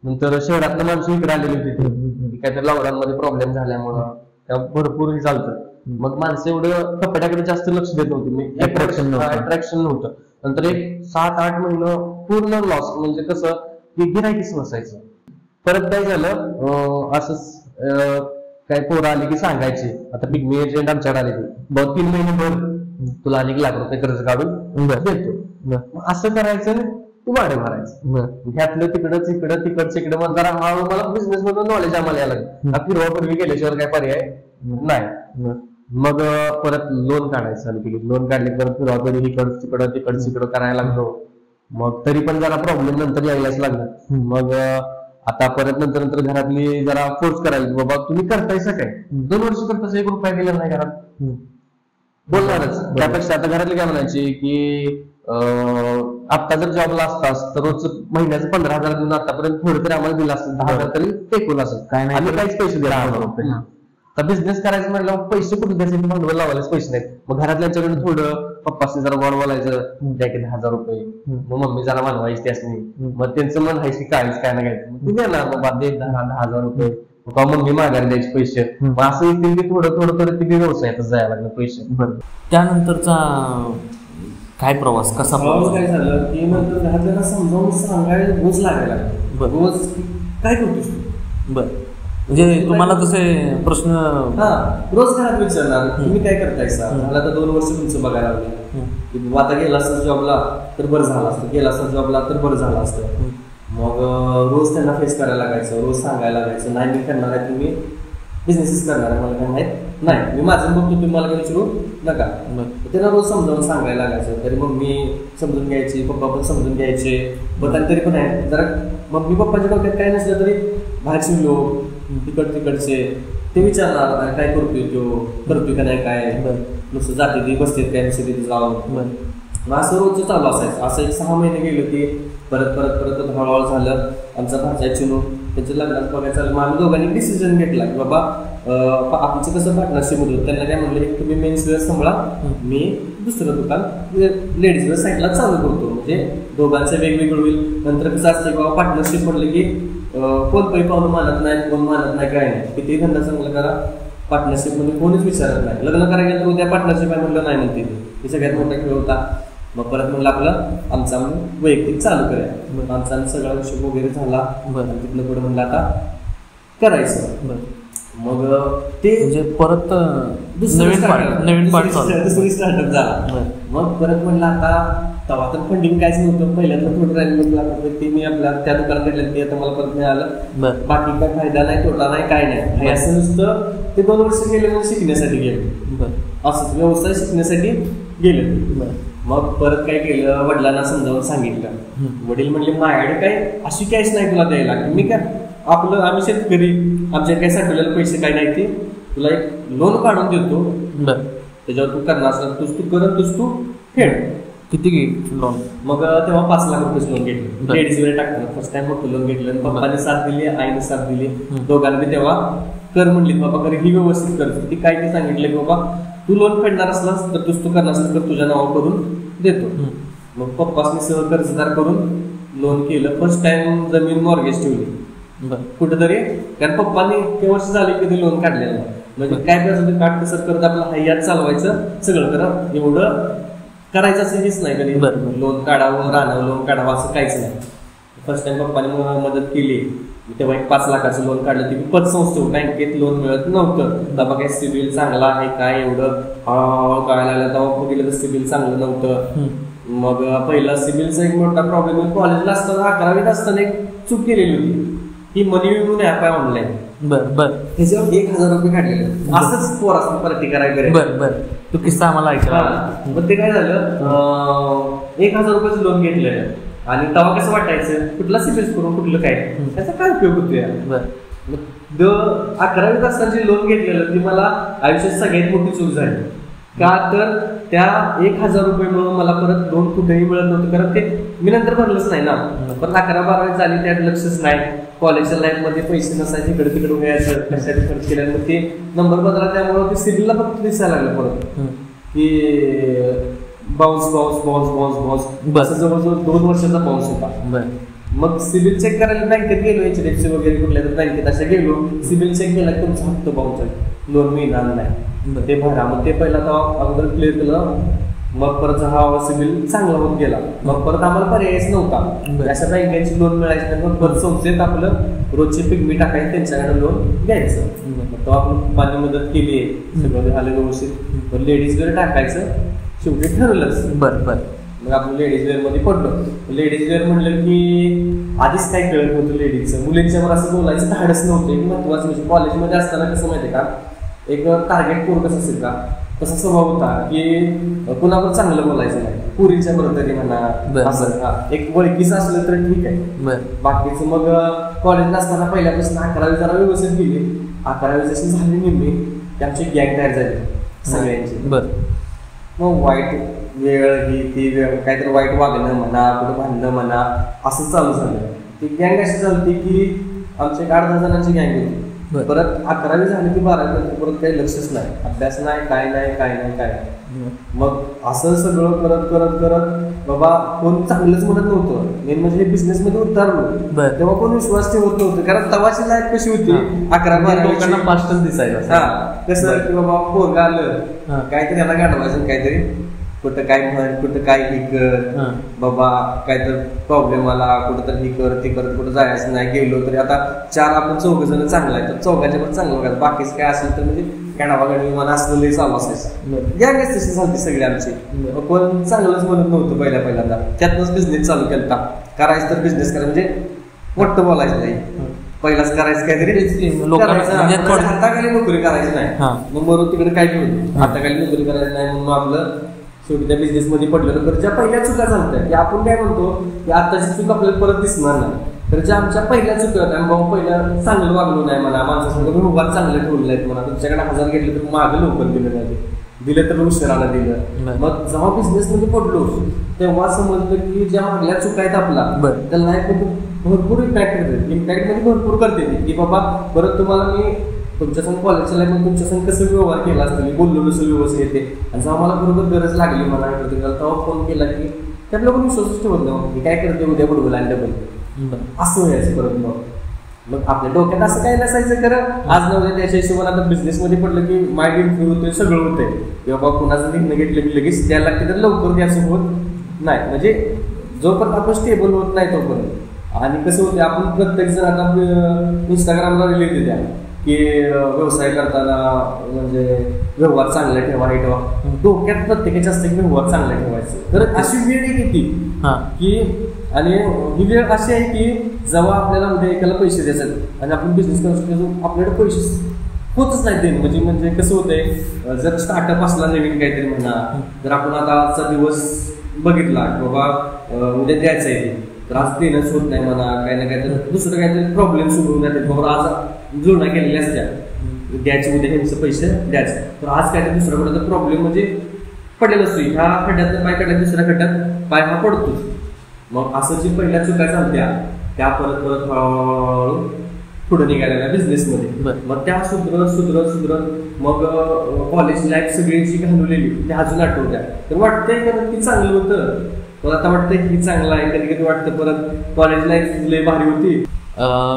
नंतर शहरातल्या माणसं इकडे आलेली होती, काहीतरी लॉकडाऊन मध्ये प्रॉब्लेम झाल्यामुळं भरपूर हे चालतं. मग माणसं एवढं कपड्याकडे जास्त लक्ष देत नव्हती, अट्रॅक्शन नव्हतं. नंतर एक 7-8 महिने पूर्ण लॉस. म्हणजे कसं की गिरायकीच नसायचं. परत काय झालं, असंच काय पोरं आली की सांगायचे, आता पिग्मी एजंट आमच्याकडे आले की 3 महिने तुला 1 लाख रुपये कर्ज काढून देतो. असं करायचं, तू भाडे भरायचं. ह्यातलं तिकडं मग जरा मला बिझनेस मधून नॉलेज आम्हाला यायला लागलं. फिरवापूर्वी गेल्याशिवाय काय पर्याय नाही. मग परत लोन काढायचं चालू केली. लोन काढले, परत फिरवापूर्वी तिकडं करायला लागलो. मग तरी पण जरा प्रॉब्लेम नंतर यायलाच लागला. मग आता परत नंतर घरातली जरा फोर्स करायला, बाबा तुम्ही करतायसा काय, 2 वर्ष करताय 1 रुपया गेला नाही घरात, बोलणारच. त्यापेक्षा आता घरातली काय म्हणायची की आता जर जॉबला असतास तर रोज महिन्याचं 15,000 देऊन आतापर्यंत थोडं तरी आम्हाला दिलं असतं, 10,000 तरी टेकून असेल, काय नाही आम्ही काहीच पैसे दिले 10,000 रुपये. तर बिझनेस करायचं म्हटलं पैसे कुठे द्यायचे, भांडवल लावायलाच पैसे नाहीत. मग घरातल्यांच्याकडे थोडं पप्पाशी जरा गोड बोलायचं, द्या की 10,000 रुपये. मग मम्मी जरा मानवायची त्यासनी. मग त्यांचं मन हायची काहीच काय नाही घ्यायचं, मग ती देणार बाबा दे 10,000 रुपये. मम्मी माघारी द्यायची पैसे. मग असं येतील की थोडं ती व्यवसायातच जायला लागलं पैसे. त्यानंतरचा काय प्रवास, कसा प्रवास काय झालं की नंतर घरातल्यांना समजावून सांगायला रोज लागायला, रोज काय करतोस बरं. म्हणजे तुम्हाला तसे प्रश्न रोज घरात विचारणार, तुम्ही काय करताय. मला तर 2 वर्ष तुमचं बघायला लागले. आता गेला असतं जॉबला तर बरं झालं असतं, गेला असतं जॉबला तर बरं झालं असतं. मग रोज त्यांना फेस करायला लागायचं, रोज सांगायला लागायचं, नाही मी करणार आहे, तुम्ही बिझनेसच करणार आहे, मला काय माहित नाही, मी माझं बघतो, तुम्ही मला काही विचारू नका. त्यांना रोज समजावून सांगायला लागायचं. तरी मम्मी समजून घ्यायची, पप्पा पण समजून घ्यायचे. पण तरी पण आहे जरा मम्मी पप्पाच्या डोक्यात काय नसलं तरी बाहेरचे लोक तिकडचे ते विचारणार, काय करतोय तो, करतोय का नाही, काय नुसतं जाते ती बसते काय नुसतं तिथे जाऊन. असं रोजचं चालू असायचं. असं 6 महिने गेले की परत हळूहळू झालं. आमचा भाचा चिनू त्याच्या लग्नात बघायचं चाललं. मग आम्ही दोघांनी डिसिजन घेतला की बाबा आमचं कसं पार्टनरशिप होतं. त्यांना काय म्हणलं की तुम्ही मेन्स वेअर सांभाळा, मी दुसरं दुकान लेडीज वेअर साईडला चालू करतो. म्हणजे दोघांचं वेगवेगळं होईल. नंतर कसं असतं की बाबा पार्टनरशिप म्हटलं की कोण काही पाहून मानत नाही, कोण मानत नाही, काय नाही. किती धंदा चांगला करा, पार्टनरशिप मध्ये कोणीच विचारत नाही. लग्न करायला तर उद्या पार्टनरशिप आहे म्हटलं नाही म्हणते. हे सगळ्यात मोठा खेळ होता. मग परत म्हणलं आपलं आमचा वैयक्तिक चालू करूया. आमचा सगळा हिशोब वगैरे झाला. तिथलं पुढे म्हणलं आता करायचं. मग ते म्हणजे परत दुसरी स्टार्टअप झाला. मग परत म्हणलं आता तेव्हा तर फंडिंग काहीच नव्हतं. पहिल्यांदा थोडं रॅली लागत ते मी आपल्या त्या दुकानात घेतलं ते आता मला परत मिळालं. बाकी काय फायदा नाही, तोटा नाही, काय नाही. असं नुसतं ते 2 वर्ष गेले म्हणून शिकण्यासाठी गेले, असं व्यवसाय शिकण्यासाठी गेले. मग परत काय केलं, वडिलांना समजावून सांगितलं. वडील म्हणले माझ्याकडे काय अशी कॅश नाही तुला द्यायला, मी काय आपलं आम्ही शेतकरी, आमच्या काही साठवलेले पैसे काय नाही, ते तुला एक लोन काढून देतो, त्याच्यावर तू करणार असला तूच तू कर, तूच तू फेड. किती लोन? मग तेव्हा 5 लाख रुपये लोन घेतलं. लेडीज वगैरे टाकलं. फर्स्ट टाइम मोठं लोन घेतलं. पप्पाने साथ दिली, आईने साथ दिली. दोघांनी तेव्हा कर म्हणली, बाबा घरी ही व्यवस्थित कर. ती काय ते सांगितलं की बाबा तू लोन फेडणार असलास तर तूच तू करणार असलं तर तुझ्या नावावर करून देतो. मग पप्पासनी सहज कर्जदार करून लोन केलं. फर्स्ट टाइम जमीन मॉर्गेज ठेवली कुठेतरी, कारण पप्पांनी इतके वर्ष झाले कधी लोन काढलेलं. म्हणजे काय करायचं, काट कसर करत आपलं हयात चालवायचं सगळं करा, एवढं करायचं असं हेच नाही कधी. लोन काढावं, राहणं लोन काढावं असं काहीच नाही. फर्स्ट टाइम पप्पाने मदत केली. तेव्हा एक 5 लाखाचं लोन काढलं. ते पतसंस्थेवर बँकेत लोन मिळत नव्हतं. बाबा काय सिबिल चांगला आहे काय, एवढं कळायला लागलं तेव्हा बघितलं तर सिबिल चांगलं नव्हतं. मग पहिला सिबिलचा एक मोठा प्रॉब्लेम, कॉलेजला असताना 11वीत असताना एक चूक केलेली होती की मनी म्हणून ऍप आहे ऑनलाईन. त्याच्यावर 1000 रुपये काढलेले. असंच पोर असं पार्टी करायला. तो किस्सा आम्हाला ऐकला. मग ते काय झालं, 1000 रुपयाचं लोन घेतलेलं आणि तेव्हा कसं वाटायचं कुठला सिबिल करून कुठलं काय, त्याचा काय उपयोग होतो. 11वीत असताना जे लोन घेतलेलं ती मला आयुष्यात सगळ्यात मोठी चूक झाली. का तर त्या 1000 रुपये म्हणून मला परत लोन कुठेही मिळत नव्हतं, कारण ते मी नंतर भरलंच नाही ना. परत 11-12 झाली, त्यात लक्षच नाही. कॉलेजच्या लाईफ मध्ये पैसे नसायचे, इकडे तिकडे व्हायचं, कशासाठी खर्च केल्यानंतर ते नंबर बदला, त्यामुळे ते सिबिलला फक्त दिसायला लागलं परत की bounce bounce bounce bounce bounce, असं जवळजवळ 2 वर्षाचा बाउन्स होता. मग सिबिल चेक करायला बँकेत गेलो, HDFC वगैरे कुठल्या बँकेत अशा गेलो, सिबिल चेक केला की तुमचा हप्ता बाउन्स आहे, लोन मिळणार नाही, ते भरा. मग ते पहिला अगोदर क्लिअर केलं. मग परत हा सिबिल चांगला होत गेला. मग परत आम्हाला पर्यायच नव्हता, अशा बँकेची लोन मिळायची नाही. मग परत संस्थेत आपलं रोजचे पिगमी टाकायचं, त्यांच्याकडे लोन घ्यायचं. तो आपण पाणी मदत केली, सगळं झालं व्यवस्थित. लेडीज वेअर टाकायचं शेवटी ठरलंच. मग आपण लेडीज वेअर मध्ये पडलो. लेडीज वेअर म्हणलं की आधीच काय कळत नव्हतं लेडीजचं, मुलींच्यावर असं बोलायचं धाडच नव्हतं. एक महत्वाचं म्हणजे कॉलेजमध्ये असताना कसं माहितीये का, एक टार्गेट कोण कसं असेल का तसा स्वभाव होता की कुणावर चांगलं बोलायचं नाही, पुरीच्या बरोबर तरी म्हणा, असं एक वळखीचं असलं तर ठीक आहे. बाकीचं मग कॉलेजला असताना पहिल्यापासून 11वी जरा व्यवस्थित गेली. 11वी जशी झाली निम्मी की आमची गँग तयार झाली सगळ्यांची. मग वाईट वेळ ही ती वेळ, काहीतरी वाईट वागणं म्हणा, कुठं भांडणं म्हणा, असं चालू झालं. ती गँग अशी चालती की आमच्या 8-10 जणांची गँग होती. परत 11वी झाली की 12वी परत काही लक्षच नाही, अभ्यास नाही, काय नाही. मग असं सगळं करत करत करत बाबा कोण चांगलंच म्हणत नव्हतं. मेन म्हणजे बिझनेस मध्ये उतरलो तेव्हा कोण विश्वास ठेवत नव्हतं, कारण तवाची लाईफ कशी होती 11-12 लोकांना फास्टच दिसायचं. कसं की बाबा पोरगा आलं काहीतरी याला गाठवायचं, काहीतरी कुठं काय म्हण, कुठं काय ही कर, बाबा काय तर प्रॉब्लेम आला, कुठं तर ही कर ते कर, कुठं जायचं नाही. गेलो तरी आता 4 आपण 4 जण चांगला आहे तर 4घाच्या पण चांगलं बघायचं, बाकीच काय असेल तर म्हणजे गाडावागाडी मला असलं लई चालू असायचं. गँगच तशी झाली सगळी आमची. पण चांगलंच म्हणत नव्हतं पहिल्यांदा. त्यातनंच बिझनेस चालू केला. करायचं तर बिझनेस करायचं म्हणजे मोठं बोलायचं नाही, पहिलाच करायचं काहीतरी, हाताखाली नोकरी करायची नाही. मग बरोबर तिकडे काय ठेवतो, हाताखाली नोकरी करायची नाही. म्हणून आपलं शेवटी त्या बिझनेस मध्ये पडलं. तर ज्या पहिल्या चुका झाल्या की आपण काय म्हणतो की आताची चूक आपल्याला परत दिसणार नाही, तर ज्या आमच्या पहिल्या चुका होत्या, बाबा पहिलं चांगलं वागलो नाही म्हणा, माणसासमोर व्यवहार चांगले ठेवले आहेत म्हणा, तुमच्याकडे 1000 घेतले तर मागं लवकर दिलं नाही, दिलं तर उशिराला दिलं. मग जेव्हा बिझनेस मध्ये पडलो तेव्हा समजलं की ज्या मागल्या चुका आहेत आपला त्या लाईफ मध्ये भरपूर इम्पॅक्ट करते. इम्पॅक्ट मध्ये भरपूर करते की बाबा परत तुम्हाला मी तुमच्या संग कॉलेजच्या लाईफ मध्ये तुमच्या संग कसं व्यवहार केला असतं, मी बोललो नसं व्यवस्थित येते. आणि जेव्हा मला बरोबर गरज लागली मला तेव्हा फोन केला की त्या लोक विश्वासच ठेवत नाही, काय करते उद्या बडबल आणि डबल असं व्हायचं परत. मग आपल्या डोक्यात असं काय नसायचं खरं, आज नव्हतं त्याच्या हिशोबाने आता बिझनेस मध्ये पडलं की माइंड इम्प्रूव्ह होतोय, सगळं होतंय. किंवा कुणाचं निर्णय घेतलं की लगेच द्यायला लागते तर लवकर द्यायचं होत नाही. म्हणजे जोपर्यंत आपण स्टेबल होत नाही तोपर्यंत. आणि कसं होते आपण प्रत्येक जण आता इंस्टाग्रामला रिलीज द्या की व्यवसाय करताना म्हणजे व्यवहार चांगला ठेवा हे ठेवा. डोक्यात प्रत्येकाच्या असते की व्यवहार चांगला ठेवायचं. तर अशी वेळ येते की आणि ही वेळ अशी आहे की जेव्हा आपल्याला उद्या एकाला पैसे द्यायचे आणि आपण बिझनेस करू शकतो, आपल्याकडे पैसे होतच नाही देणं. म्हणजे कसं होतंय, जर स्टार्टअप असला नवीन काहीतरी म्हणा, जर आपण आता आजचा दिवस बघितला की बाबा उद्या द्यायचं आहे, तर आज देणंच होत नाही म्हणा, काही ना काहीतरी दुसरं काहीतरी प्रॉब्लेम सुरू होऊन जाते. बाबा आज जुळणा केलेल्या असत्या द्यायचे, उद्या ह्यांचं पैसे द्यायचे, तर आज काहीतरी दुसऱ्या कुठला प्रॉब्लेम म्हणजे पडलेला असतो. ह्या खड्ड्यात पाय काढल्या दुसऱ्या खड्ड्यात पाय हा पडतोच. मग असं जी पहिल्या चुका चालत्या त्या परत परत हळूहळू पुढे निघालेल्या बिझनेसमध्ये. मग त्या सुधरत मग कॉलेज लाईफ सगळी जी घालवलेली ती अजून आठवत्या. तर वाटतंय कारण की चांगलं होतं, मला आता वाटतंय की चांगलं आहे. कधी कधी वाटतं परत कॉलेज लाईफ लय भारी होती.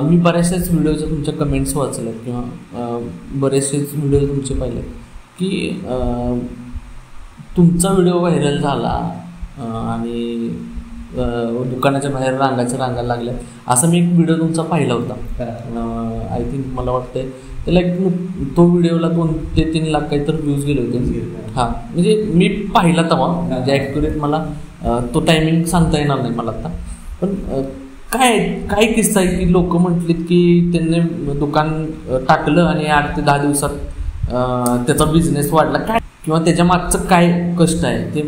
मी बऱ्याचशाच व्हिडिओच्या तुमच्या कमेंट्स वाचल्यात किंवा बरेचसेच व्हिडिओ तुमचे पाहिले की तुमचा व्हिडिओ व्हायरल झाला आणि दुकानाच्या बाहेर रांगा लागल्या, असा मी एक व्हिडिओ तुमचा पाहिला होता. आय थिंक मला वाटतंय त्याला तो व्हिडिओला 2 ते 3 लाख काहीतरी व्ह्यूज गेले होते. हां, म्हणजे मी पाहिला तेव्हा, म्हणजे ॲक्युरेट मला तो टायमिंग सांगता येणार नाही मला आता. पण काय किस्सा आहे की लोक म्हटलीत की त्यांनी दुकान टाकलं आणि 8 ते 10 दिवसात त्याचा बिझनेस वाढला, काय किंवा त्याच्या मागचं काय कष्ट आहे ते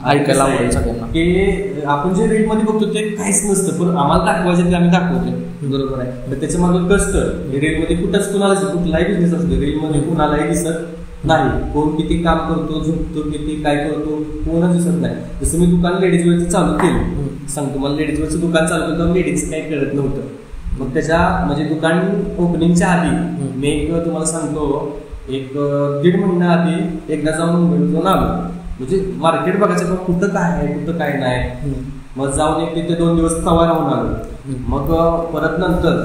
ऐकायला आवडेल सगळ्यांना. की आपण जे रील मध्ये बघतो ते काहीच नसतं, पण आम्हाला दाखवायचं ते आम्ही दाखवतो, बरोबर आहे. तर त्याच्या मागे कष्ट रील मध्ये कुठलाही बिझनेस असतो, रील मध्ये कुणालाही दिसत नाही. कोण किती काम करतो, झोपतो किती, काय करतो, कोणच दिसत नाही. जसं मी दुकान लेडीज वेअरचं चालू केलं, सांगतो मला लेडीज वेअरचं दुकान चालू केलं, लेडीज काही कळत नव्हतं. मग त्याच्या म्हणजे दुकान ओपनिंगच्या आधी मी एक तुम्हाला सांगतो, एक 1.5 महिना आधी एकदा जाऊन मुंबईत आलो. म्हणजे मार्केट बघायचं कुठं काय आहे कुठं काय नाही. मग जाऊन एक तिथे 2 दिवस तवा राहून आलो. मग परत नंतर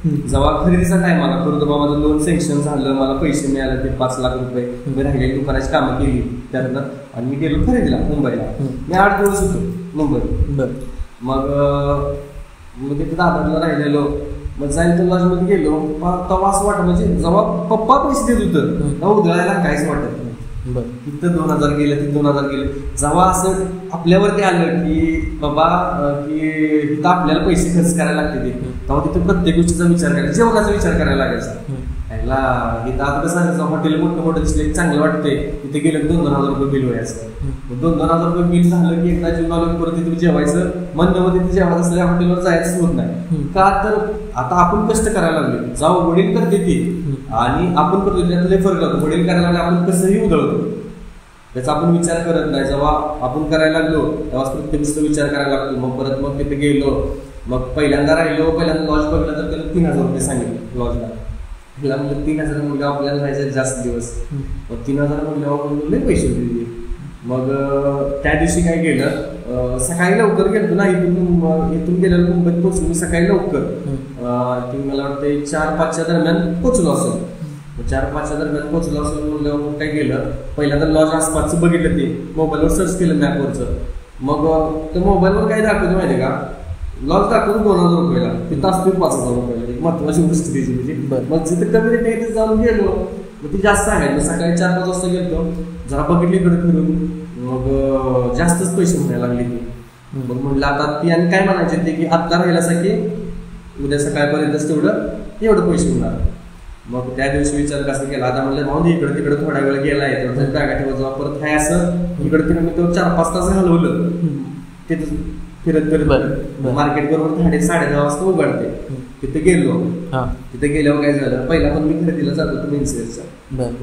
जेव्हा खरेदीचा टाइम आला, परत बाबा माझं लोन सँक्शन झालं, मला पैसे मिळाले ते 5 लाख रुपये. मी राहिलेली दुकानाची कामं केली त्यातनं आणि मी गेलो खरेदीला मुंबईला. मी 8 दिवस होतो मुंबईत. मग तिथे दादरला राहिलेलो. मग जाईल तर लॉजमध्ये गेलो, तेव्हा असं वाटत म्हणजे जेव्हा पप्पा पैसे देत होतं तेव्हा उधळायला काहीच वाटत नाही. तिथं 2000 गेले, तिथं 2000 गेले. जेव्हा असं आपल्यावरती आलं की बाबा की तिथं आपल्याला पैसे खर्च करायला लागते, तेव्हा तिथं प्रत्येक गोष्टीचा विचार करायचा, जेवणाचा विचार करायला लागायचा. इथं आता कसं सांगायचं, हॉटेल मोठं दिसले चांगलं वाटते, तिथे गेलं 2,000 रुपये बिल व्हायचं. 2,000 रुपये बिल झालं की एकदा जेवण आलं परत तिथे जेवायचं म्हणण्यामध्ये तिथे जेवायचं असल्या हॉटेलवर जायचं होत नाही. का तर आता आपण कष्ट करायला लागलो, जाऊ वडील करते ती आणि आपण करतो त्यातले फरक लागतो. वडील करायला लागले आपण कसंही उधळतो, त्याचा आपण विचार करत नाही. जेव्हा आपण करायला लागलो तेव्हा प्रत्येक गोष्ट विचार करायला लागतो. मग तिथे गेलो, मग पहिल्यांदा लॉज बघितलं तर त्याला 3,000 रुपये सांगितलं लॉजला. तिला म्हणजे 3,000 मुलगा आपल्याला राहायचं जास्त दिवस. मग 3,000 मुलगा लय पैसे दिले. मग त्या दिवशी काय केलं, सकाळी लवकर गेलो ना, इथून गेलेलं मुंबईत पोहोचलो मी सकाळी लवकर. मला वाटतं 4-5च्या दरम्यान पोहोचलो असेल. 4-5च्या दरम्यान पोहोचलो असेल म्हणल्यावर काय केलं, पहिल्यांदा लॉज आसपासचं बघितलं, ते मोबाईलवर सर्च केलं मॅपवरचं. मग त्या मोबाईलवर काय दाखवतं माहिती का, लॉज दाखवून 2,000 रुपयाला, तिथं असतो 5,000 रुपयाला. एक महत्वाची गोष्ट त्याची म्हणजे. मग जिथे कमी रेट आहे जाऊन गेलो, मग ती जास्त सांगायचं. सकाळी 4-5 वाजता गेलो, जरा बघितली इकडे फिरून, मग जास्तच पैसे म्हणायला लागले ती. मग म्हणलं आता ती आणि काय म्हणायचे ते की आत्ता राहिल्यासाठी उद्या सकाळपर्यंतच एवढं पैसे होणार. मग त्या दिवशी विचार कसा केला, आता म्हणलं भाऊ इकडे तिकडे थोडा वेळ गेलाय, बॅगा ठेवत जाऊ परत आहे असं इकडे तिकडे मी तो 4-5 तास घालवलं तिथं फिरत मार्केट बरोबर 10:30 वाजता उघडते. तिथे गेलो, तिथे गेल्यावर काय झालं, पहिला पण मी खरेदीला जात होतो मेन्स वेअरच्या.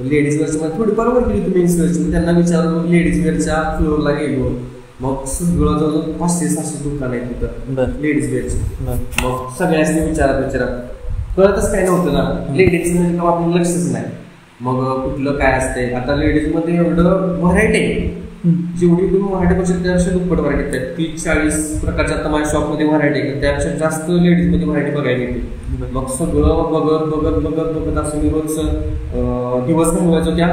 लेडीज वेअरच्या मध्ये थोडी परवा केली होती मेन्स वेअरची. त्यांना विचारून मग लेडीज वेअरच्या फ्लोअरला गेलो. मग सगळं जवळजवळ 500-700 दुकान आहे तिथं लेडीज वेअरची. मग सगळ्यांनी विचारत कळतच काय नव्हतं ना, लेडीज मध्ये आपलं लक्षच नाही. मग कुठलं काय असते, आता लेडीज मध्ये एवढं व्हरायटी आहे, जेवढी तुम्ही व्हरायटी बघू शकता त्यापेक्षा दुप्पट व्हरायटी आहेत. 30-40 प्रकारच्या आता माझ्या शॉपमध्ये व्हरायटी आहे, त्यापेक्षा जास्त लेडीज मध्ये व्हरायटी बघायला मिळते. मग सगळं बघत असं मी रोज दिवस घालवायचो त्या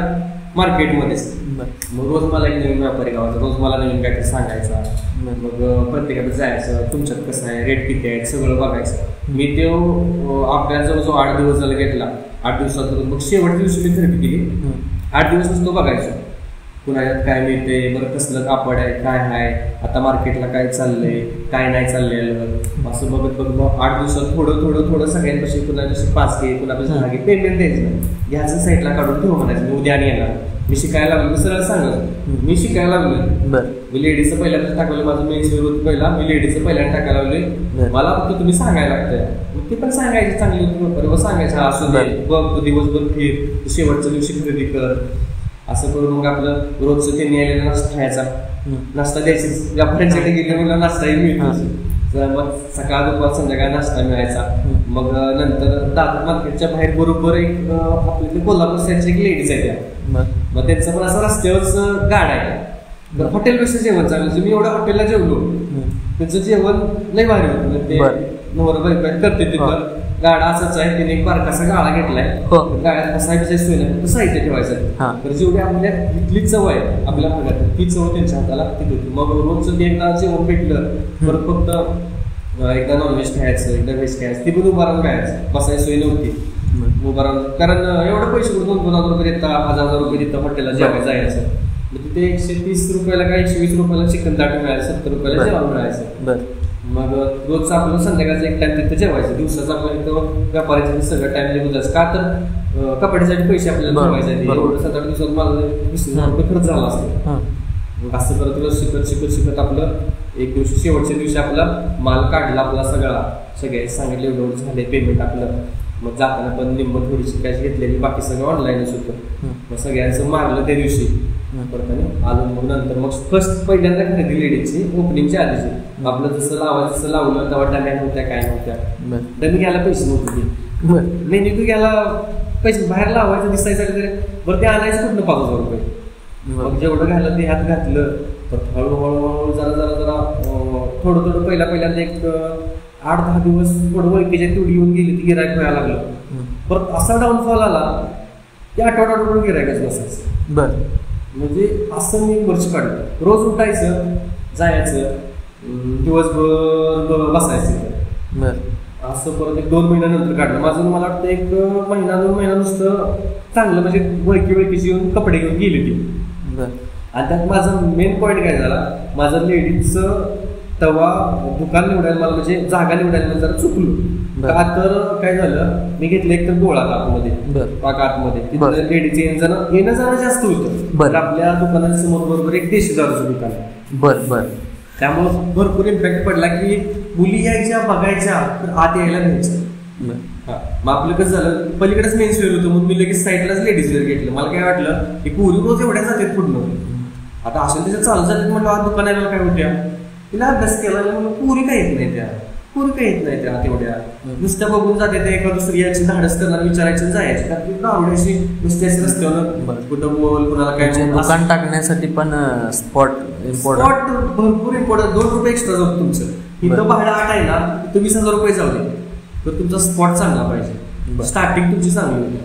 मार्केटमध्येच. मग रोज मला एक नवीन व्यापारी गावाचा, रोज मला नवीन काहीतरी सांगायचा. मग प्रत्येकाकडे जायचं, तुमच्यात कसं आहे, रेट किती आहे, सगळं बघायचं. मी ते अभ्यास जवळजवळ 8 दिवस झाला घेतला. 8 दिवसात मग शेवटच्या दिवशी मी खरेदी केली. 8 दिवस नुसतं बघायचं, कुणाच्यात काय मिळते, बरं कसलं कापड आहे, काय आहे, आता मार्केटला काय चाललंय, काय नाही चाललेलं, असं बघत बघत मग 8 दिवसात थोडं थोडं थोडं सगळ्यांपाशी कुणापाशी 5 घे, कुणापाशी 10 घे, पेमेंट द्यायचं, घ्यायचं साईडला काढून ठेवू म्हणायचं. मी उद्या आणि येणार. मी शिकायला लागलो, मी सरळ सांगत मी शिकायला लागलो. मी लेडीजचं पहिल्यांदा टाकलं, माझं मेन्स होतं पहिला, मी लेडीजचं पहिल्यांदा टाकायला लागले. मला फक्त तुम्ही सांगायला लागतंय, मग ते पण सांगायचे चांगली होती, सांगायचं असं बघ, तू दिवसभर फिर, शेवटच्या दिवशी खरेदी कर. असं करून मग आपलं रोजचं त्यांनी आलेला नाश्ता खायचा, नाश्ता द्यायची, व्यापाऱ्यांच्याकडे गेले मला नाश्ताही मिळतो. मग सकाळ दुपार संध्याकाळ नाश्ता मिळायचा. मग नंतर दादर मार्केटच्या बाहेर बरोबर एक आपल्या कोल्हापूर साईडची एक लेडीज आहे त्या, मग त्यांचं पण असं रस्त्यावरच गाडा आहे. तर हॉटेलपेक्षा जेवण चांगलं, मी एवढ्या हॉटेलला जेवलो, त्यांचं जेवण लय भारी होतं. ते नवरा करते तिथं गाडा असंच आहे, त्याने एक बारकासा गाळा घेतलाय, गाड्यात बसायची सोय नाही, साहित्य ठेवायचं. तर जेवढी आपल्या इथली चव आहे आपल्या भागात, ती चव त्यांच्या हाताला तिथे होती. मग रोजचं एकदा जेवण भेटलं, परत फक्त एकदा नॉनव्हेज खायचं, एकदा व्हेज खायचं, ती पण उभा राहून खायचं, बसायची सोय नव्हती उभा राहून. कारण एवढं पैसे करून 2,000 रुपये देतात, 1,000 रुपये देतात हॉटेलला जेवायला जायचं. तिथे 130 रुपयाला का 120 रुपयाला चिकन ताट मिळायचं, 70 रुपयाला जेवण मिळायचं. मग रोजचं आपलं संध्याकाळचं एक टाइम तिथं जेवायचं, दिवसाचं आपल्याला इथं व्यापाऱ्याचं सगळं टाइम निघून जायचं. का तर कपड्यासाठी पैसे आपल्याला ठेवायचे, एवढं 7-8 दिवसात माझं 20,000 रुपये खर्च झाला असतो. असं करत तुला शिकत शिकत शिकत आपलं एक दिवशी शेवटच्या दिवशी आपला माल काढला आपला सगळ्या सांगितलं एवढं झाले पेमेंट आपलं. मग जाताना पण निम्म थोडीशी कॅश घेतलेली, बाकी सगळं ऑनलाईनच होतं. मग सगळ्यांचं मारलं त्या दिवशी परत आलो. मग नंतर मग फर्स्ट पहिल्यांदा खरेदी लेडीजची ओपनिंगच्या आधीची, आपलं जसं लावायचं तसं लावलं, तेव्हा टॅम्या नव्हत्या काय नव्हत्या, तर मी घ्यायला पैसे नव्हते. मेन्यू तू घ्यायला पैसे बाहेर लावायचं दिसायचं तरी बरं, ते आणायचं कुठलं 5,000 रुपये. मग जेवढं घातलं ते हात घातलं, तर हळूहळू जरा थोडं थोडं पहिल्यांदा एक 8-10 दिवस थोडं ओळखीच्या तेवढी येऊन गेली, ती गिरायक व्हायला लागलं. परत असा डाऊनफॉल आला की आठवड्यावर गिरायकच बसायचं. बरं, म्हणजे असं मी वर्ष काढलं. रोज उठायचं, जायचं, दिवसभर बसायचं. असं परत एक 2 महिन्यानंतर काढलं माझं. मला वाटतं 1 महिना 2 महिना नुसतं चांगलं, म्हणजे ओळखीची येऊन कपडे घेऊन गेली ती. आणि त्यात माझा मेन पॉईंट काय झाला, माझं लेडीजचं तेव्हा दुकान निवडायला मला, म्हणजे जागा निवडायला मला जरा चुकलो. का तर काय झालं, मी घेतलं एक तर गोळा आतमध्ये, आतमध्ये तिथं लेडीज येणं जाणं जास्त होतं. आपल्या दुकानाच्या समोर बरोबर एक देशी दारूचं दुकान आहे. त्यामुळं भरपूर इम्पॅक्ट पडला की मुली यायच्या, बघायच्या, तर आत यायला घ्यायचं. मग आपलं कसं झालं, पलीकडेच मेन्स वेअर होतं, म्हणून मी लगेच साईडलाच लेडीज वेअर घेतलं. मला काय वाटलं की पोरी रोज एवढ्या जातात पूर्ण, आता असेल त्याच्या चालू जातात म्हटलं आज दुकानाला काय होत्या, तिला अभ्यास केला म्हणून पुरी काही येत नाही, त्या तेवढ्या नुसत्या बघून जाते. त्या एका दुसरी याची धाडस करणार, विचारायचं, जायचं. त्यात आवडायची नुसती अशी रस्त्यावर कुठं बोल, कुणाला काय दुकान टाकण्यासाठी पण स्पॉट भरपूर इम्पॉर्टंट. 2 रुपये एक्स्ट्रा जातो तुमचं. इथं भाडं 8 आहे ना, इथं 20,000 रुपये जाऊ दे, तर तुमचा स्पॉट चांगला पाहिजे, स्टार्टिंग तुमची चांगली होती.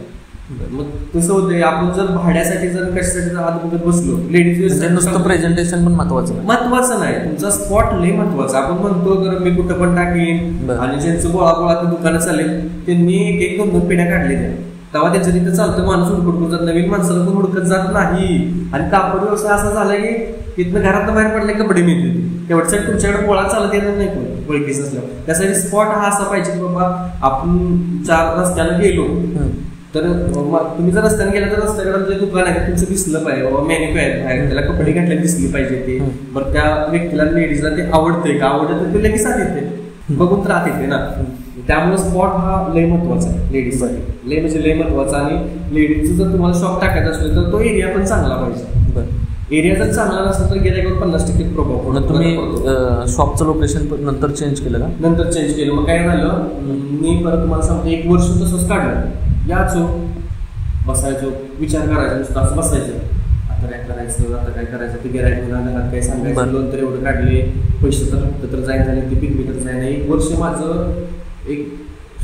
मग कसं होतंय, आपण जर भाड्यासाठी जर कशासाठी आत बघत बसलो, लेडीज नुसतं प्रेझेंटेशन पण महत्वाचं नाही, तुमचा स्पॉट लय महत्वाचा. आपण म्हणतो तर मी कुठं पण टाकीन, आणि ज्यांचं गोळा दुकानं चालेल त्यांनी 1-2 पिढ्या काढलेल्या, तेव्हा त्यांचं तिथं चालतं. माणूस हुडकून जात, नवीन माणसाला पण हुडकत जात नाही. आणि कापड व्यवसाय असा झाला की तिथनं घरात बाहेर पडले कपडे मिळते, तेवढ्यासाठी तुमच्याकडे गोळा चालत येणार नाही कोण ओळखीच असल्यावर. त्यासाठी स्पॉट हा असा पाहिजे की बाबा आपण 4 रस्त्यानं गेलो तर तुम्ही जर रस्त्याने गेला तर रस्त्याकडे जे दुकान आहे तुमचं दिसलं पाहिजे, बाबा मेन्यू आहे, त्याला कपडे घातले दिसली पाहिजे ते. बरं, त्या व्यक्तीला लेडीजला ते आवडतंय का, आवडतं तर ते लगेच आत येते, बघून तर आत येते ना. त्यामुळे स्पॉट हा लय महत्वाचा आहे लेडीजसाठी, लय म्हणजे लय महत्वाचा. आणि लेडीजचं जर तुम्हाला शॉप टाकायचा असेल तर तो एरिया पण चांगला पाहिजे. एरिया जर चांगला नसेल तर गिऱ्हाईकावर 50% प्रभाव पडतो. तुम्ही शॉपचं लोकेशन नंतर चेंज केलं का? नंतर चेंज केलं. मग काय झालं, मी परत तुम्हाला सांगतो 1 वर्ष तसंच काढलं. याचो बसायचो, विचार करायचा, नुसतं असं बसायचं, आता काय करायचं, ते गिऱ्हाईक घरात काय सांगायचं, लोन तर एवढं काढले, पैसे तर जाईन झाले, ते पिकमी तर जाईन. 1 वर्ष माझं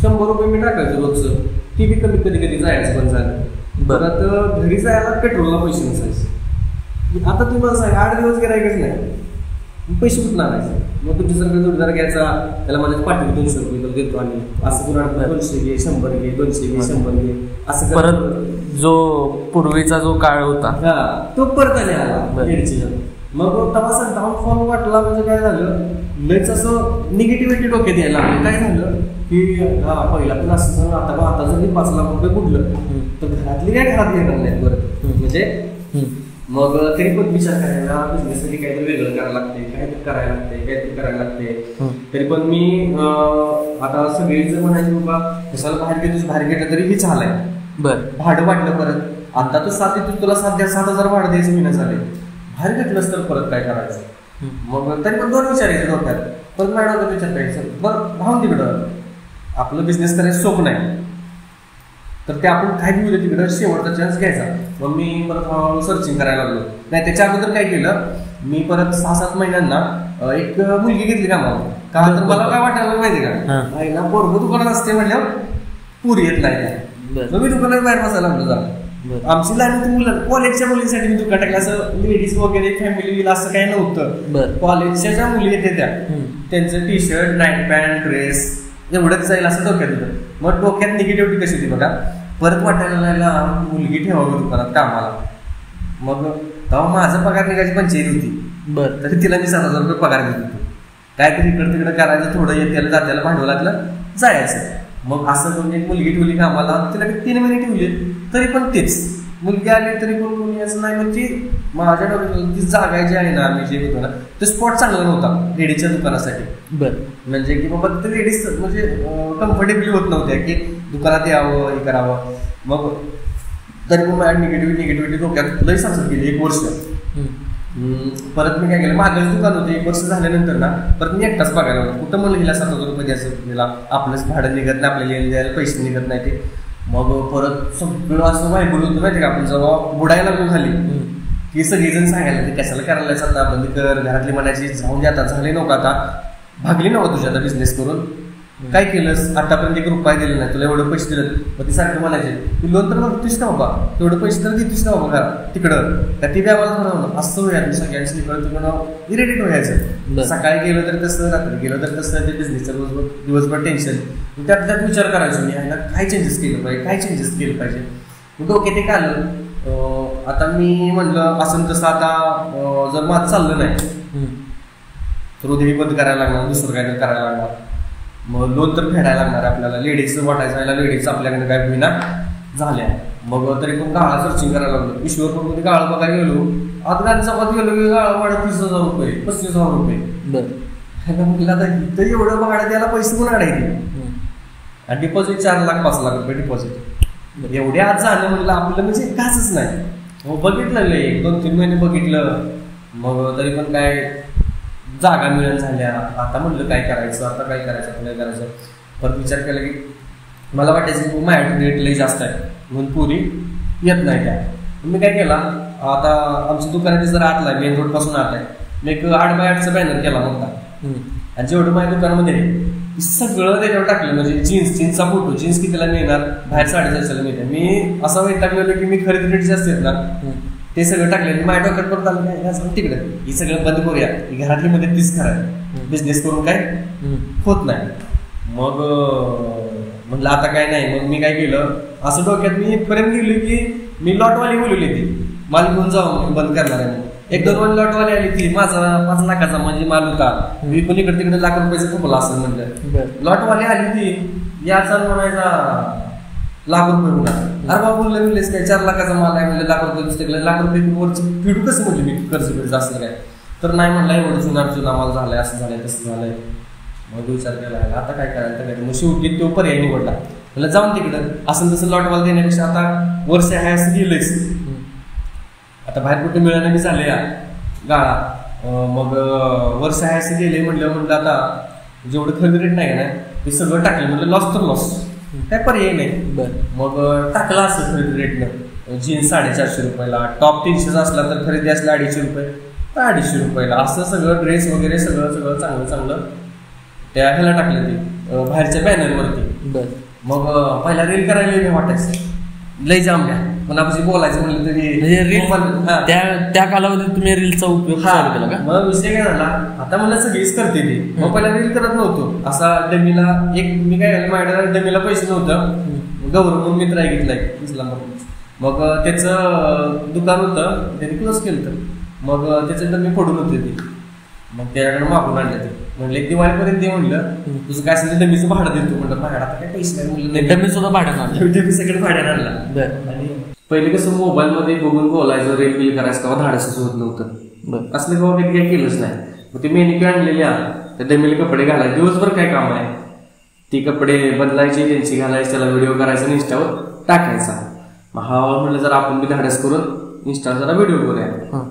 100 रुपये मी टाकायचं रोजचं, ती बी कधी कधी जायचं पण झालं. परत घरी जायला पेट्रोलला पैसे नसायचे. आता तुम्हाला सांग 8 दिवस गिरायकच नाही, पैसे कुठून आणायचे? मग तुमच्यासारखं जोडीदार घ्यायचा, त्याला माझ्या पाठीवर 200 रुपये तो देतो आणि असं करून 200 घे, 100 घे, 200 घे, 100 घे असं परत जो पूर्वीचा जो काळ होता तो परत आला. मग तेव्हा असं डाऊनफॉल वाटला. म्हणजे काय झालं, लयच असं निगेटिव्हिटी डोक्यात यायला लागली. काय झालं की पहिला पण असं आता जर मी 5 लाख रुपये बुडलं तर घरातली काय घरात येणार नाही परत. म्हणजे मग तरी पण विचार करायला बिझनेससाठी काहीतरी वेगळं करायला लागते, काहीतरी करायला लागते, काहीतरी करायला लागते. तरी पण मी आता सगळे जर म्हणायचे बाबा कशाला बाहेर घेतलं तरी हे झालंय. भाडं वाटलं परत. आता तो 7,000 भाडं द्यायचं महिना झाले. बाहेर घेतलंच तर परत काय करायचं. मग तरी पण 2 विचार यायचे डोक्यात. परत माझ्या डोक्यात विचार करायचं, बरं राहून तिकडं आपलं बिझनेस करायचं सोप नाही तर ते आपण काय घेऊया तिकडं शेवटचा चान्स घ्यायचा. मग मी परत हळूहळू सर्चिंग करायला लागलो. नाही त्याच्या अगोदर काय केलं मी, परत 6-7 महिन्यांना एक मुलगी घेतली कामाला. का तर मला काय वाटायला माहिती का, आईला पोरगं दुकानात असते म्हणल्यावर पुरी येत नाही. मग मी दुकानात बाहेर बसायला लागलो. जरा आमची लहान होती मुलं, कॉलेजच्या मुलींसाठी मी दुकान टाकलं. असं लेडीज वगैरे फॅमिली असं काही नव्हतं. कॉलेजच्या ज्या मुली येते त्यांचं T shirt, night pant, dress एवढंच जाईल असं डोक्यात होतं. मग डोक्यात निगेटिव्हिटी कशी होती बघा. परत वाटायला लागला मुलगी ठेवावी दुकानात कामाला. मग तेव्हा माझा पगार निघायची 85 होती. तरी तिला मी 7,000 रुपये पगार देत होतो. काहीतरी इकडं तिकडं करायचं, थोडं येत्याला जात्याला भांडवं लागलं जायचं. मग असं करून एक मुलगी ठेवली कामाला. तिला 3 महिने ठेवले तरी पण तेच. मुलगी आली तरी पण कोणी असं नाही. म्हणजे माझ्या डोक्यात ती जागा जी आहे ना, आम्ही जे होतो ना ते स्पॉट चांगला नव्हता लेडीजच्या दुकानासाठी. म्हणजे की बाबा ते लेडीज म्हणजे कम्फर्टेबली होत नव्हत्या की दुकानात यावं हे करावं. मग तरी पण माझ्या निगेटिव्हिटी डोक्यात लई सासर गेली 1 वर्ष. परत मी काय केलं, माझं दुकान होतं 1 वर्ष झाल्यानंतर ना परत मी एकटाच बघायला होतो. कुठं मला हिला 7,000 रुपये द्यायचं, हिला आपलंच भाडं निघत नाही, आपल्याला द्यायला पैसे निघत नाही ते. मग परत सगळं असं वाईबल होतं माहिती का. आपण जेव्हा बुडायला लागून झाली की सगळेजण सांगायला ते कशाला करायला आता बंद कर, घरातली म्हणायची जाऊन दे आता, झाले नको आता, भागली नव्हतं तुझ्या आता बिझनेस करून. काय केलंस आतापर्यंत 1 रुपया दिला नाही, तुला एवढं पैसे दिलं. मग ते सारखं म्हणायचे तू लोन तर बघतोस ना बाबा, तेवढं पैसे तर देतोस ना बाबा घरात तिकडं त्या ती व्यापार ठरवलं. असं व्हायचं सगळ्यांचं इकडं तिकडं इरिटेट व्हायचं. सकाळी गेलं तर तसं, रात्री गेलं तर तसं. ते बिझनेसचं दिवसभर टेन्शन. त्यात विचार करायचो मी यांना काय चेंजेस केलं पाहिजे, काय चेंजेस केलं पाहिजे. डोक्यात एक आलं. आता मी म्हणलं असं तसं आता जर माझं चाललं नाही तर उद्या बंद करायला लागणार, दुसरं काय करायला लागणार. मग लोन तर फेडायला लागणार आपल्याला. लेडीजचं वाटायचं लेडीजचं आपल्याकडे काय होईना झाल्या. मग तरी पण गाळा सर्चिंग करायला लागलो. ईश्वरपूरमध्ये गाळा बघायला गेलो. आता चपात गेलो की गाळा भाडं 30,000 रुपये, 35,000 रुपये. म्हटलं आता इथं एवढं भाडं द्यायला पैसे पण अडायचे. आणि डिपॉझिट 4 लाख 5 लाख रुपये डिपॉझिट. एवढे आज झालं म्हणलं आपलं म्हणजे काचच नाही. मग बघितलं 1-2-3 महिने बघितलं. मग तरी पण काय जागा मिळून झाल्या. आता म्हटलं काय करायचं, आता काय करायचं, काय करायचं. परत विचार केला की मला वाटायचं की माझ्या रेट लई जास्त आहे म्हणून पुरी येत नाही त्या. मी काय केला, आता आमच्या दुकानाची जर आतला आहे, मेन रोड पासून आत आहे, मी एक 8x8चा बॅनर केला मोठा. आणि जेवढं माझ्या दुकानामध्ये सगळं त्याच्यावर टाकलं. म्हणजे जीन्सचा फोटो, जीन्स कितीला मिळणार, बाहेर 450ला मिळते. मी असा वेळ टाकलेलं की मी खरेदी रेट जास्त येत ना ते सगळं टाकलेलं. माझ्या डोक्यात परत आलं काय तिकडे ही सगळं बंद करूया, घरातली मध्ये तीच खरं बिझनेस करून काय होत नाही. मग म्हटलं आता काय नाही. मग मी काय केलं, असं डोक्यात मी इथपर्यंत गेलो की मी लॉटवाली बोलवली ती माल घेऊन जाऊ बंद करणार आहे. 1-2 लॉटवाली आली ती, माझा 5 लाखाचा म्हणजे माल होता. मी पण इकडे तिकडे लाख रुपयाचा खपला असं म्हणलं. लॉटवाली आली ती याचा म्हणायचा लाख रुपये होणार. अरे बाबा बोललेस काय 4 लाखाचा माल आहे म्हणजे लाख रुपये, लाख रुपये वरचं फिडू कसं म्हणले मी कर्ज असलं काय. तर नाही म्हणलं एवढं जुना माल झालाय, असं झालंय तसं झालंय. मग विचार केला आता काय करायचं. मग शेवटी तो पर्याय निवडला. मला जाऊन तिकडं असं तसं लॉटवाला देण्यापेक्षा आता वर्ष आहे असं गेलंच. आता बाहेर कुठे मिळालं मी चालले या गाळा. मग वर्ष आहे असं गेले म्हटलं आता जेवढं खरेदी रेट नाही ना ते सगळं टाकलं. म्हटलं लॉस तर लॉस, काय पर्याय नाही. मग टाकला असं खरेदी रेटनं. जीन्स 450 रुपयाला, टॉप 300 असला तर खरेदी असला 250 रुपये, 250 रुपयाला असं सगळं ड्रेस वगैरे सगळं चांगलं त्या ह्याला टाकलं ते बाहेरच्या बॅनरवरती. मग पहिला रील करायला वाटायचं लई जाम द्या. पण आपण बोलायचं म्हणलं तरी म्हणजे रील हा. त्या कालावधीत तुम्ही रीलचा उपयोग चालू केला का? मग विषय काय झाला, आता मला सगळीच करते ती. मग पहिला रील करत नव्हतो. असा डमीला मी काय केलं, माझ्याकडे डमीला पैसे नव्हतं. गौरव म्हणून मित्र आहे घेतलाय इस्लामपूर. मग त्याचं दुकान होतं, त्यांनी क्लोज केलं. तर मग त्याचं डमी फोडून होते ते. मग त्याच्याकडे मागून आणले ते. म्हणले दिवाळीपर्यंत ते म्हणलं तुझं काय असेल डमीचं भाडं देतो. म्हणलं भाडं आता काय पैसे नाही म्हणलं. डमी सुद्धा भाड्यानं डमी सगळं भाड्यानं आणला. आणि पहिले कसं मोबाईल मध्ये बघून बोलायचं, रील बिल करायचं तेव्हा धाडसच होत नव्हतं. असलं तेव्हा कधी काही केलंच नाही. मग ते मेनिक्यू आणलेल्या त्या डमीला कपडे घालायचे. दिवसभर काय काम आहे, ती कपडे बदलायचे, त्यांची घालायची, त्याला व्हिडिओ करायचा आणि इंस्टावर टाकायचा. मग हा म्हणलं जरा आपण बी धाडस करून इंस्टावर जरा व्हिडिओ करूया.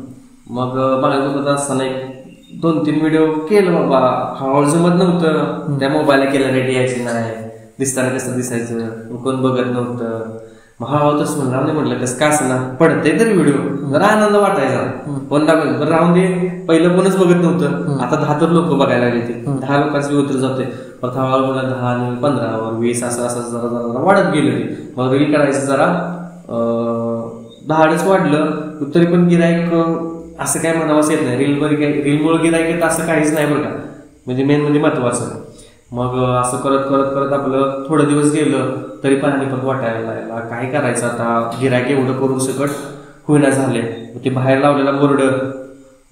मग बघायला बघत असताना एक 2-3 व्हिडिओ केलं बाबा. हळूहळू जमत नव्हतं. त्या मोबाईलला केलं रेडी यायची नाही, दिसताना कसं दिसायचं, कोण बघत नव्हतं. मग हळूहळू तसं म्हणलं नाही, म्हटलं कसं काय असं ना पडतंय तरी व्हिडिओ जरा आनंद वाटायचा. कोण दाखवत तर राहून दे, पहिलं कोणच बघत नव्हतं. आता 10 तर लोक बघायला लागले. ते 10 लोकांची उतर जाते. परत हळूहळू मला 10 आणि 15 20 असं जरा जरा वाढत गेलं ते. मग रील करायचं जरा धाडच वाढलं. तरी पण गिराईक असं काय म्हणावंच येत नाही. रीलमुळे गिराईक येत असं काहीच नाही बरं का. म्हणजे मेन म्हणजे महत्वाचं. मग असं करत करत करत आपलं थोडं दिवस गेलं तरी पाणीपत वाटायला लागला. काय करायचं आता, गिराईक एवढं करून सकट होईना झाले. ते बाहेर लावलेला बोर्ड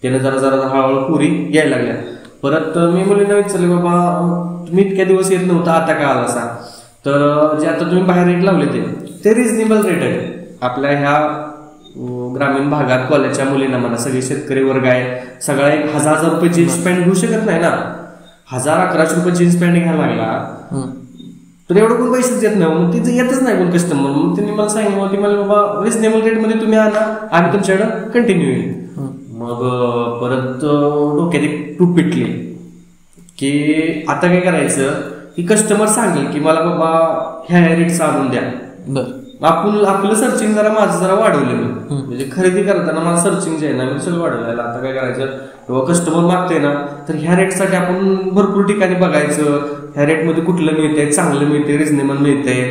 त्यानं जरा जरा हळूहळू पुरी यायला लागल्या. परत मी मुलींना विचारले बाबा तुम्ही इतक्या दिवस येत नव्हता, आता का आला असा. तर जे आता तुम्ही बाहेर रेट लावले ते रिजनेबल रेट आहे. आपल्या ह्या ग्रामीण भागात कॉलेजच्या मुलींना म्हणा, सगळे शेतकरी वर्ग आहे, सगळा 1000 रुपये जीन्स पॅन्ट घेऊ शकत नाही ना. 1000-1100 रुपये जीन्स पॅन्ट घ्यायला लागला तर एवढं कोण पैसेच देत नाही. मग तिचं येतच नाही कोण कस्टमर. मग त्यांनी मला सांगितलं की मला बाबा रिजनेबल रेटमध्ये तुम्ही आणा, आम्ही तुमच्याकडं कंटिन्यू येईल. मग परत डोक्यात एक टूप पिटली की आता काय करायचं, की कस्टमर सांगेल की मला बाबा ह्या रेटचं आणून द्या. आपलं सर्चिंग जरा माझं जरा वाढवलं मी. म्हणजे खरेदी करताना मला सर्चिंग जे आहे ना मी वाढवलं. आता काय करायचं, कस्टमर मागतोय ना तर ह्या रेटसाठी आपण भरपूर ठिकाणी बघायचं. ह्या रेटमध्ये कुठलं मिळतंय, चांगलं मिळतंय, रिजनेबल मिळतंय,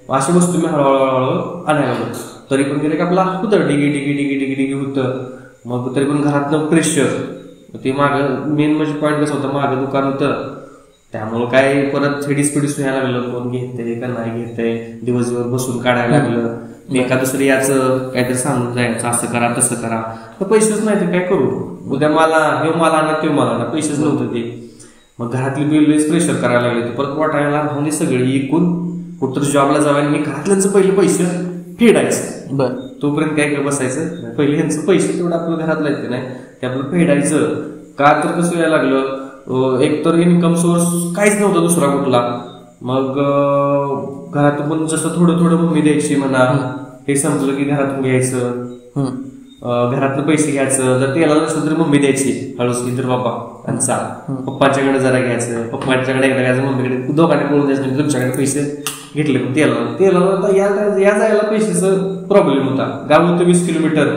अशी वस्तू मी हळूहळू आणायला लागलो. तरी पण गेले की आपला होतं डिगी होतं. मग तरी पण घरातनं प्रेशर. ते मागं मेन म्हणजे पॉईंट कसं होतं, मागं दुकान होतं. त्यामुळं काय परत हेडीस व्हायला लागलं, कोण घेतंय का नाही घेतंय, दिवसभर बसून काढायला लागलं. एका दुसरं याचं काहीतरी सांगून जायचं, असं करा तसं करा. तर पैसेच नाही तर काय करू. उद्या मला हे मला ना ते मला ना, पैसेच नव्हतं ते. मग घरातली बिल प्रेशर करायला लागले. परत वाटायला राहून सगळी एकूण कुठं जॉबला जावं मी घरातल्यांचं पहिले पैसे फेडायचं. तोपर्यंत काय काय बसायचं, पहिले ह्यांचं पैसे तेवढं आपलं घरातलं येते नाही ते आपलं फेडायचं. का तर कसं यायला लागलं, एक तर इन्कम सोर्स काहीच नव्हता दुसरा कुठला. मग घरातून पण जसं थोडं थोडं मम्मी द्यायची म्हणा, हे समजलं की घरातून घ्यायचं, घरातनं पैसे घ्यायचं. जर तेला नसलं तर मम्मी द्यायची हळूच, तर बाबा आणि चा पप्पांच्याकडे जरा घ्यायचं, पप्पांच्याकडे एकदा घ्यायचं, मम्मीकडे दोघांनी कळून द्यायचं. तुमच्याकडे पैसे घेतले पण तेला या जायला पैशाचा प्रॉब्लेम होता. गाव होतं 20 किलोमीटर,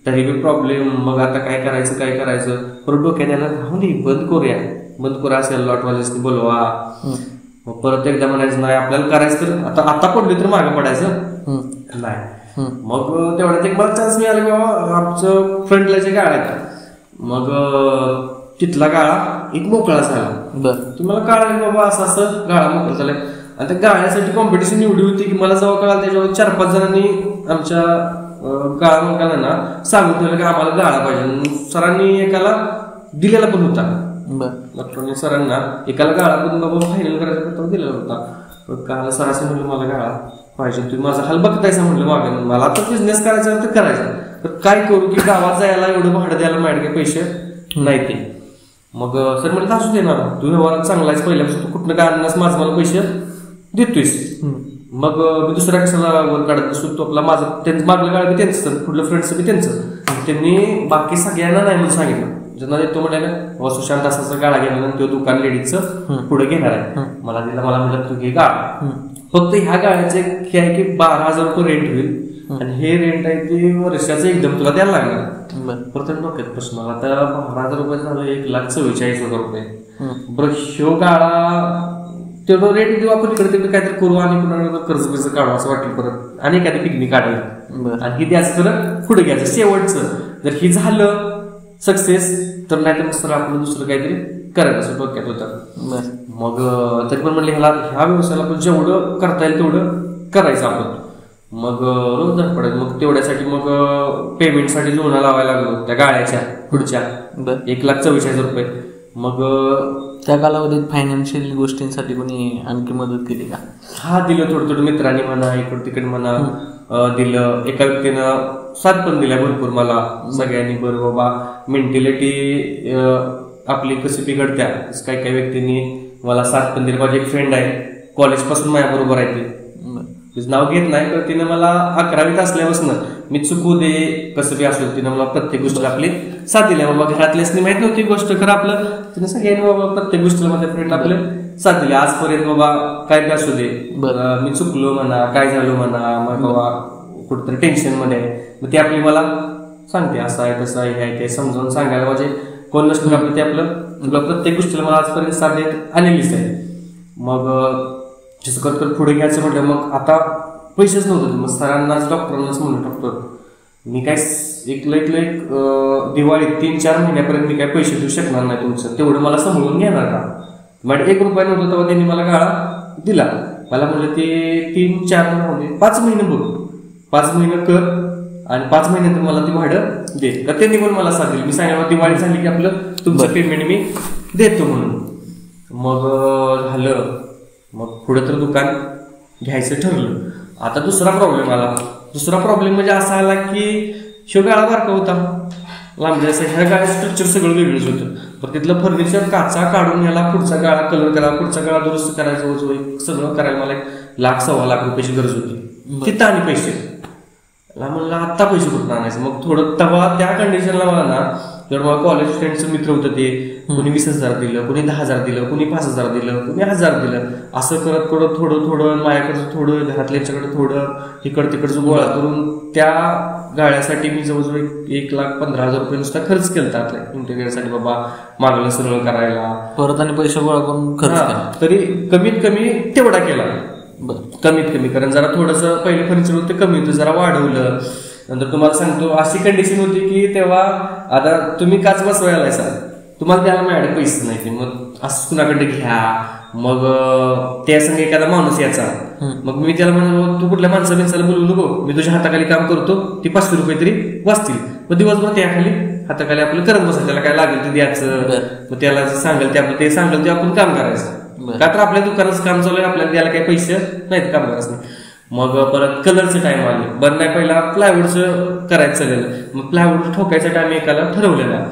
तरी बी प्रॉब्लेम. मग आता काय करायचं परत डोक्यात यायला राहून बंद करूया असेल लॉटवाल्यासनी बोलवा. मग परत एकदा म्हणायचं नाही आपल्याला करायचं तर आता पडले तर मागं पडायचं नाही. मग तेवढ्यात एक मला चान्स मिळाला की बाबा आमचं फ्रंटला जे गाळा आहेत, मग तिथला गाळा एक मोकळा झाला. तुम्हाला कळालं बाबा असं गाळा मोकळा झालाय. आणि त्या गाळ्यासाठी कॉम्पिटिशन एवढी होती की मला जेव्हा कळालं त्याच्यावर 4-5 जणांनी आमच्या गाळा मालकांना सांगून ठेवलं की आम्हाला गाळा पाहिजे. सरांनी एकाला दिलेला पण होता, डॉक्टरांनी सरांना एकाला गाळा पण बाबा फायनल करायचा दिलेला होता. काल सरांनी म्हणलं मला गाळा पाहिजे, तुम्ही माझा हाल बघतायचा म्हणलं मागे, मला आता बिझनेस करायचा तर करायचा, तर काय करू की गावात जायला एवढं भाडं द्यायला माझ्याकडे पैसे नाही ते. मग सर म्हणलं असू देणार, तू व्यवहारात चांगलाच पहिल्यापासून तू कुठनं काय आणण्यास माझं मला पैसे देतोयस. मग मी दुसऱ्या कशाला वर काढत बसून तो आपला माझं त्यांचं मागलं गाळ बी त्यांचं, पुढलं फ्रेंडचं बी त्यांचं. त्यांनी बाकी सगळ्यांना नाही म्हणून सांगितलं. ज्यांना देतो म्हणाले सुशांत असाचा गाळा घेणार तो दुकान लेडीजचं पुढे घेणार आहे, मला दिला. मला म्हटलं तू घे गाळा. फक्त ह्या गाळ्याचे हे आहे की 12,000 रुपये रेंट होईल आणि हे रेंट आहे ते वर्षाचं एकदम तुला द्यायला लागणार. परत डोक्यात प्रश्न आला, आता 12,000 रुपये झालं 1,44,000 रुपये. बरं ह्यो गाळा तेवढं रेट देऊ आपण इकडे तिकडे काहीतरी करू आणि पुन्हा कर्ज काढू असं वाटलं परत आणि एखादी पिकनिक काढावी आणि हे द्यायचं परत पुढे घ्यायचं शेवटचं. जर हे झालं सक्सेस तर नाही तर मग आपलं दुसरं काहीतरी करायचं असं डोक्यात होतं. मग तरी पण म्हणले ह्या व्यवसायाला आपण जेवढं करता येईल तेवढं करायचं आपण. मग रोज धड पडायचं. मग तेवढ्यासाठी मग पेमेंटसाठी जुना लावायला लागलो त्या गाळ्याच्या पुढच्या 1,44,000 रुपये. मग त्या कालावधीत फायनान्शियल गोष्टींसाठी कोणी आणखी मदत केली का? हा दिलं थोडं थोडं मित्रांनी म्हणा इकडं तिकडे म्हणा दिलं. एका व्यक्तीनं साथ पण दिल्या भरपूर मला सगळ्यांनी. बरं बाबा मेंटॅलिटी आपली कशी बिघडत्या काही काही व्यक्तींनी मला साथ पण दिली. माझी एक फ्रेंड आहे कॉलेजपासून माझ्या बरोबर आहे ती, नाव घेत नाही पण तिनं मला 11वीत असल्यापासून मी चुकू दे कसं बी असलं तिनं मला प्रत्येक गोष्टीला आपली साथ दिल्या. बाबा घरातल्यासनी माहित नव्हती गोष्ट खरं आपलं तिनं सगळ्यांनी बाबा प्रत्येक गोष्टीला माझ्या फ्रेंड आपले साथ दिली आजपर्यंत. बाबा काय बी असू दे मी चुकलो म्हणा काय झालो म्हणा मग बाबा कुठंतरी टेन्शन मध्ये मग ती आपली मला सांगते असं आहे तसं आहे हे ते समजावून सांगायला म्हणजे कोण नसतं आपलं ते आपलं तुला प्रत्येक गोष्टीला मला आजपर्यंत साथ देत आलेलीच आहे. मग तसं करत पुढे घ्यायचं म्हटलं मग आता पैसेच नव्हते. मग सरांनाच डॉक्टरांनाच म्हणलं डॉक्टर मी काय एक दिवाळीत 3-4 महिन्यापर्यंत मी काय पैसे देऊ शकणार नाही तुमचं तेवढं मला सांभाळून घेणार का. मग 1 रुपया नव्हतं तेव्हा त्यांनी मला गाळा दिला. मला म्हणलं ते 3-4 महिने 5 महिने बघ 5 महिने कर आणि 5 महिन्यानंतर मला ती भाडं दे का. त्यांनी पण मला सांगितलं मी सांगितलं दिवाळी झाली की आपलं तुमचं पेमेंट मी देतो म्हणून. मग झालं. मग पुढे तर दुकान घ्यायचं ठरलं. आता दुसरा प्रॉब्लेम आला. दुसरा प्रॉब्लेम म्हणजे असा आला की शिव गाळा बारका होता लांब असं ह्या गाळ्याचं स्ट्रक्चर सगळं वेगळंच होतं. पण तिथलं फर्निचर काचा काढून याला पुढचा गाळा कलर करा पुढचा गाळा दुरुस्त करायचं सगळं करायला मला 1,00,000-1,15,00,000 रुपयाची गरज होती. तिथं आणि पैसे म्हणलं आत्ता पैसे कुठून आणायचं. मग थोडं तेव्हा त्या कंडिशनला मला ना तर मग कॉलेज फ्रेंडचं मित्र होतं ते कोणी 20,000 दिलं कोणी 10,000 दिलं कोणी 5,000 दिलं कोणी 1,000 दिलं असं करत करत थोडं थोडं माझ्याकडचं थोडं घरातल्याच्याकडे थोडं इकडं तिकडचं गोळा करून त्या गाळ्यासाठी मी जवळजवळ 1,15,000 रुपये नुसता खर्च केला आपल्या इंटेरियरसाठी. बाबा मागलं सरळ करायला परत आणि पैसे गोळा करून खर्च तरी कमीत कमी तेवढा केला कमीत कमी. कारण जरा थोडंसं पहिले फर्निचर होतं कमी होतं जरा वाढवलं. नंतर तुम्हाला सांगतो अशी कंडिशन होती की तेव्हा आता तुम्ही काच बसवायला सर तुम्हाला द्यायला माझ्याकडे पैसे नाही. मग असं कुणाकडे घ्या. मग त्या संग एखादा माणूस याचा मग मी त्याला म्हणून तू कुठल्या माणसाला बोलू नको मी तुझ्या हाताखाली काम करतो ती 500 रुपये तरी वाचतील. मग दिवसभर त्याखाली हाताखाली आपलं करत बसायचं त्याला काय लागेल ते द्यायचं. मग त्याला सांगेल ते आपलं ते सांगेल ते आपण काम करायचं. का तर आपल्या दुकानाचं काम चालू आहे आपल्याला द्यायला काही पैसे नाहीत काम करायचं नाही. मग परत कलरचं टाइम आले बरं नाही पहिला प्लायवूडचं करायचं चाललेलं. मग प्लायवूड ठोकायचा टाइम एकाला ठरवलेला.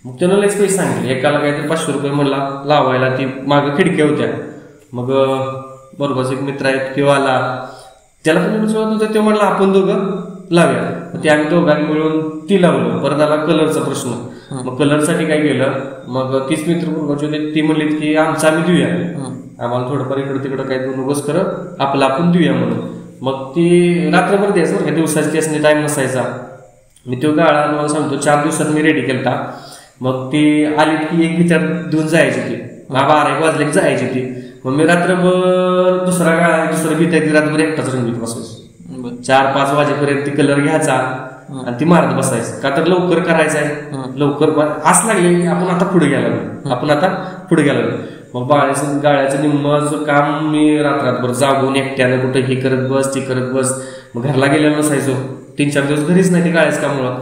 मग त्यानं लयच पैसे सांगितले एकाला काहीतरी 500 रुपये म्हणला लावायला. ती मागं खिडक्या होत्या. मग बरोबर एक मित्र आहे किंवा आला त्याला पण होतं ते म्हणलं आपण दोघं लावूया. ते आम्ही दोघांनी मिळून ती लावलं. परत आला कलरचा प्रश्न. मग कलरसाठी काय केलं मग तीच मित्र होते ती म्हणली की आमचं आम्ही देऊया आम्हाला थोडंफार इकडं तिकडं काही बंदोबस्त करत आपलं आपण देऊया म्हणून. मग ती रात्रभर द्यायचं बरं का दिवसाची असणे टाइम नसायचा. मी तो गाळा मला सांगतो 4 दिवसात मी रेडी केलता. मग ती आली की एक विचार देऊन जायची ती 12-1 वाजले की जायची ती. मग मी रात्रभर दुसरा गाळा दुसरं भीत आहे रात्रभर एकटाच रंगीत बसायचो. 4-5 वाजेपर्यंत ती कलर घ्यायचा आणि ती मारत बसायचं का तर लवकर करायचं आहे लवकर असं लागले की आपण आता पुढे गेला. मग गाळ्याचं निम्मचं काम मी रात्रभर जागून एकट्यानं कुठं हे करत बस ती करत बस. मग घरला गेलेलं नसायचो 3-4 दिवस घरीच नाही ते गाळ्याचं कामामुळं.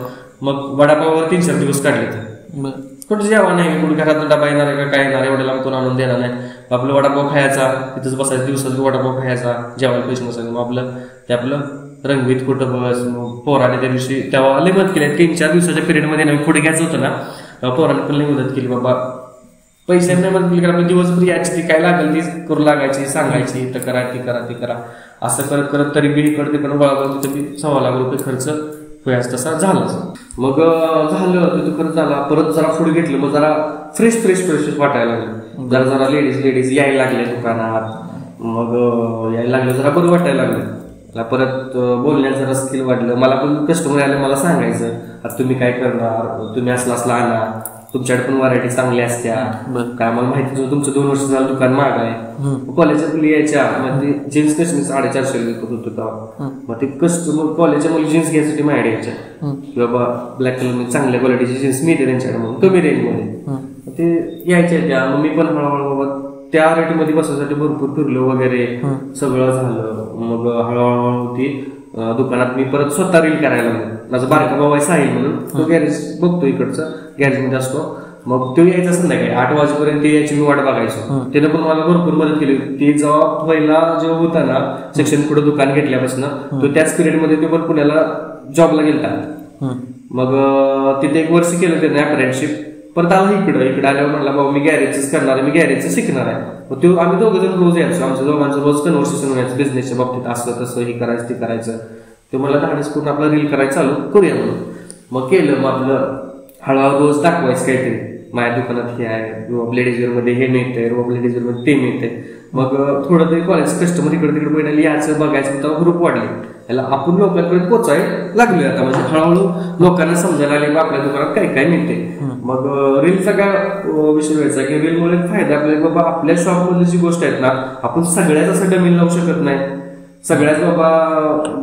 मग वडापावावर 3-4 दिवस काढले तर कुठं जेवा नाही कुठे घरात डबा येणार आहे का काय येणार एवढ्या लांब कोण आणून देणार नाही. आपलं वडापाव खायचा तिथंच बसायचं दिवसात वडापाव खायचा जेवायला पैसे नसायचं. मग आपलं रंगवीत कुठं बस. मग पोराने त्या दिवशी तेव्हा लई मदत केली 3-4 दिवसाच्या पिरियडमध्ये नवीन पुढे घ्यायचं होतं ना पोराने पण लई मदत केली. बाबा पैसे नाही मदत केली कारण आपल्या दिवसभर यायची ती काय लागेल ती करू लागायची सांगायची तर करा ती करा ती करा असं करत करत तरी बी इकडे पण गोळा तिथं 6,00,000 रुपये खर्च व्याज तसा झालाच. मग झालं तिथं खर्च झाला. परत जरा पुढे घेतलं मग जरा फ्रेश वाटायला लागलं. जरा लेडीज यायला लागले दुकानात. मग यायला लागलं जरा बरं वाटायला लागलं. परत बोलण्याचं जरा स्किल वाढलं. मला पण कस्टमर आले मला सांगायचं आता तुम्ही काय करणार तुम्ही असला आणा तुमच्याकडे पण व्हरायटी चांगल्या असत्या काय मला माहिती होतं तुमचं 2 वर्ष झालं दुकान महाग आहे. कॉलेजच्या मुली यायच्या मग ते जीन्स कशी 450 विकत होतो तेव्हा मग ते कस्टमर कॉलेजच्या मुली जीन्स घ्यायसाठी माझ्याकडे यायच्या की बाबा ब्लॅक कलर मध्ये चांगल्या क्वालिटीची जीन्स मिळते त्यांच्याकडे म्हणून कमी रेंजमध्ये ते यायच्या त्या. मग मी पण हळूहळू बाबा त्या रेटमध्ये बसायसाठी भरपूर फिरलो वगैरे सगळं झालं. मग हळूहळू ती दुकानात मी परत स्वतः रील करायला लागलो. माझा बारका भाऊ आहे साहिल म्हणून तो गॅरेज बघतो इकडचं गॅरेजमध्ये असतो. मग तो यायचा संध्याकाळी 8 वाजेपर्यंत यायची मी वाट बघायचो. त्यानं पण मला भरपूर मदत केली. ती जेव्हा पहिला जेव्हा होता ना सेक्शन पुढे दुकान घेतल्यापासून तो त्याच पिरियडमध्ये तो पण पुण्याला जॉबला गेलता. मग तिथे 1 वर्ष केलं त्याने अप्रेंटिसशिप. परत आला इकडे आल्यावर म्हणला बाबा मी गॅरेजच करणार आहे मी गॅरेजच शिकणार आहे. मग तो आम्ही 2 जण रोज यायचो. आमच्या दोघांचं रोज कन्व्हर्सेशन व्हायचं बिझनेसच्या बाबतीत असं तसं हे करायचं ते करायचं. ते मला धाडस करून आपला रील करायचं चालू करूया म्हणून मग केलं. मग आपलं हळूहळू रोज दाखवायचं काहीतरी माझ्या दुकानात हे आहे किंवा लेडीज वेअर मध्ये हे मिळतंय किंवा लेडीज वेअर मध्ये ते मिळतंय. मग थोडं तरी कॉलेज कस्टमर इकडे तिकडे पहिलं यायचं बघायचं तेव्हा ग्रुप वाढले. याला आपण लोकांपर्यंत पोचायला लागलोय आता म्हणजे हळूहळू लोकांना समजायला लागले आपल्या दुकानात काय काय मिळते. मग रीलचा काय विषय व्हायचा की रीलमुळे फायदा आपल्याला बाबा आपल्या शॉप मधली जी गोष्ट आहेत ना आपण सगळ्याच असं डमीन लावू शकत नाही. सगळ्याच बाबा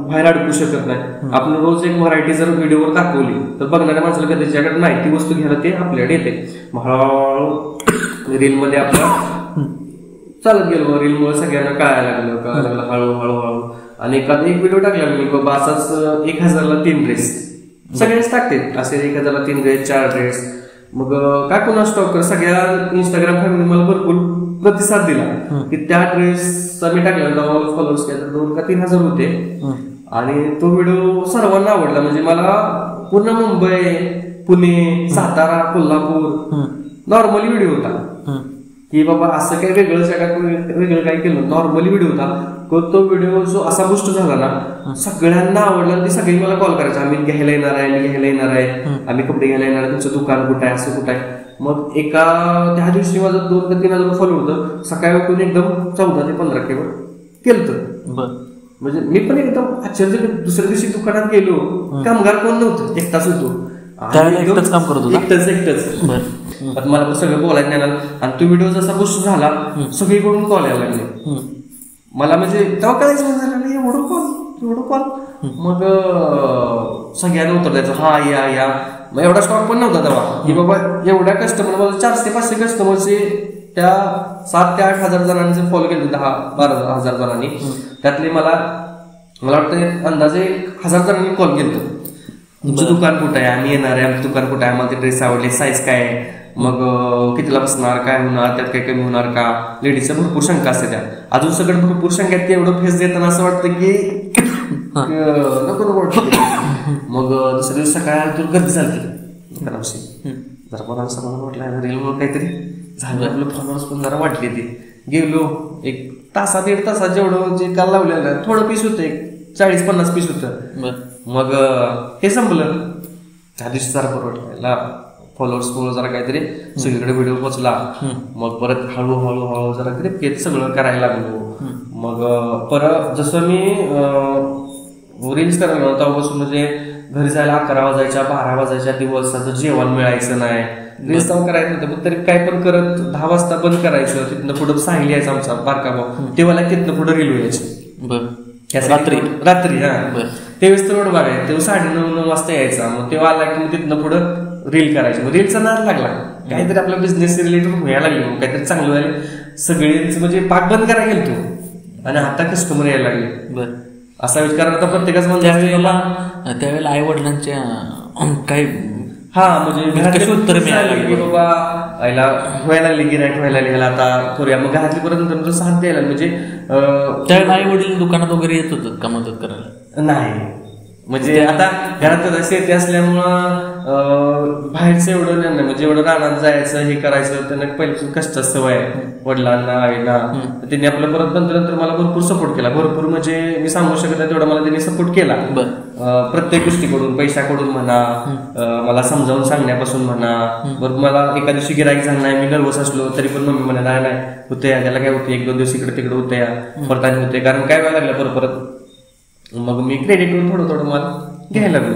बाहेर अडकू शकत नाही. आपण रोज एक व्हरायटी जर व्हिडिओवर दाखवली तर बघणाऱ्या माणसाला कधी त्याच्याकडे नाही ती वस्तू घ्यायला ते आपल्याकडे येते. हळूहळू रीलमध्ये आपलं चालत गेलो. रीलमुळे सगळ्यांना कळायला लागलं हळूहळू. आणि एखादा एक व्हिडिओ टाकला मी बाबा असाच 1000ला 3 ड्रेस सगळेच टाकते असे 1000ला 3 ड्रेस 4 ड्रेस. मग काय पुन्हा स्टॉक कर सगळ्या इंस्टाग्राम फॅमिली मला भरपूर प्रतिसाद दिला की त्या ड्रेसचा मी टाकला फॉलोअर्स केला 2 का 3 हजार होते. आणि तो व्हिडिओ सर्वांना आवडला. म्हणजे मला पूर्ण मुंबई पुणे सातारा कोल्हापूर नॉर्मली व्हिडिओ होता की बाबा असं काही वेगळं काही केलं नॉर्मली व्हिडिओ होता. तो व्हिडिओ जो असा बुस्ट झाला ना सगळ्यांना आवडला. ते सगळे मला कॉल करायचे आम्ही घ्यायला येणार आहे मी घ्यायला येणार आहे आम्ही कपडे घ्यायला येणार आहे तुमचं दुकान कुठं आहे असं कुठं आहे. मग त्या दिवशी माझं 2 का 3 हजार फॉलो होतं. सकाळी उठून एकदम 14 ते 15K वर केलं. म्हणजे मी पण एकदम आश्चर्य. दुसऱ्या दिवशी दुकानात गेलो कामगार कोण नव्हतं एकटाच होतो. एकटंच काम करत होतो एकटंच मला पण सगळं बोलायला नाही. आणि तो व्हिडिओ जसा गोष्ट झाला सगळीकडून कॉल यायला लागले मला. म्हणजे तेव्हा कळायचं झालं एवढं कॉल. मग सगळ्यांना उत्तर द्यायचं हा या. मग एवढा स्टॉक पण नव्हता तेव्हा की बाबा एवढ्या कस्टमर 400 ते 500 कस्टमरचे त्या 7 ते 8 हजार जणांचे फॉलो केले 10-12 हजार जणांनी. त्यातले मला वाटतं अंदाजे 1000 जणांनी कॉल केलं तुमचं दुकान कुठं आहे आम्ही येणार आहे आमचं दुकान कुठं आहे आम्हाला ते ड्रेस आवडले साईज काय आहे मग कितीला बसणार काय होणार त्यात काही कमी होणार का. लेडीजच्या भरपूर शंका असते त्या अजून सगळं भरपूर शंका आहेत. एवढं फेस देताना असं वाटतं की नको वाटतं. मग दुसऱ्या दिवशी सकाळी तुला गर्दी झाली दुकानाविषयी जरा मला असं मला वाटलं रीलमुळे काहीतरी झालं आपलं फॉलोअर्स पण जरा वाटले. ते गेलो 1 तासात 1.5 तासात जेवढं जे काल लावलेलं थोडं पीस होतं 40-50 पीस होतं. मग हे संपलं. त्या दिवशी जरा परवडला फॉलोअर्स जरा काहीतरी सगळीकडे व्हिडिओ पोचला. मग परत हळूहळू जरा क्रिकेट सगळं करायला लागलो. मग परत जसं मी रील्स करायला लागलो तेव्हापासून म्हणजे घरी जायला 11 वाजायच्या 12 वाजायच्या दिवसाचं जेवण मिळायचं नाही. रील्स तेव्हा करायचं नव्हतं पण तरी काय पण करत 10 वाजता बंद करायचं. तिथनं पुढं साहिल यायचं आमचा बारका भाऊ तेव्हा तिथनं पुढं रील यायची रात्री तेव्हाच तर रोड बघायचं तेव्हा 9:30 वाजता यायचा. मग तेव्हा आला की तिथनं पुढं रील करायची. मग रीलचा नाद लागला काहीतरी आपला बिझनेस रिलेटेड व्हायला लागले काहीतरी चांगलं व्हायला. सगळेच म्हणजे पाक बंद करायला गेलो तो आणि आता कस्टमर यायला लागले. असा विचार आता प्रत्येकाच त्यावेळेला आई वडिलांच्या काही म्हणजे कशी उत्तर मिळाली की बाबा आईला व्हायला लागली गिरायक व्हायला लागली आता करूया. मग घरातली परत साथ द्यायला म्हणजे त्यावेळेला आई वडील दुकानात वगैरे येत होतं का मदत करायला नाही. म्हणजे आता घरात शेती असल्यामुळं बाहेरचं एवढं नाही म्हणजे एवढं रानात जायचं हे करायचं त्यांना पहिल्यापासून कष्टाची सवय आहे वडिलांना आईला. त्यांनी आपलं परत नंतर मला भरपूर सपोर्ट केला. भरपूर म्हणजे मी सांगू शकत नाही तेवढा मला त्यांनी सपोर्ट केला. प्रत्येक गोष्टीकडून पैशाकडून म्हणा मला समजावून सांगण्यापासून म्हणा. बरोबर मला एका दिवशी गिराईक झालं नाही मी नर्वस असलो तरी पण मम्मी म्हणा नाही होते त्याला काय होते 1-2 दिवस इकडे तिकडे होते परत आणि होते कारण काय व्हायला लागलं परत. मग मी क्रेडिटवर थोडं मला घ्यायला लागलो.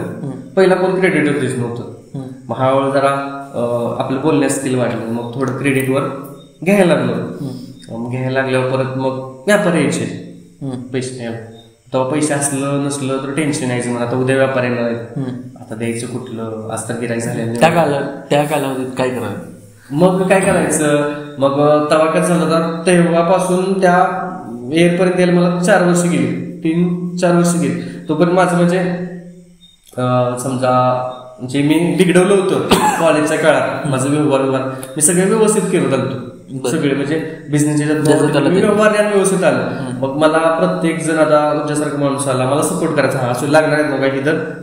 पहिला कोण क्रेडिटवर देत नव्हतं. मग हळूहळू जरा आपलं बोलण्यास स्किल वाढलं. मग थोडं क्रेडिटवर घ्यायला लागलो. मग घ्यायला लागल्यावर परत मग व्यापार यायचे पैसे. तेव्हा पैसे असलं नसलं तर टेन्शन यायचं. मला आता उद्या व्यापार येणार आहे, आता द्यायचं कुठलं, आज तर गिराईक झाले. त्या कालावधीत काय करायचं? मग काय करायचं, मग तेव्हा काय झालं तर तेव्हापासून त्या एअरपर्यंत यायला मला 4 वर्ष गेली, 3-4 वर्ष गेली. तोपर्यंत माझं म्हणजे समजा जे मी बिघडवलं होतं कॉलेजच्या काळात, माझं व्यवहार मी सगळे व्यवस्थित केलं लागतो. सगळे म्हणजे बिझनेसच्या व्यवहार व्यवस्थित आलं. मग मला प्रत्येक जण आता तुमच्यासारखा माणूस आला, मला सपोर्ट करायचा. हा असं लागणार आहेत मग काय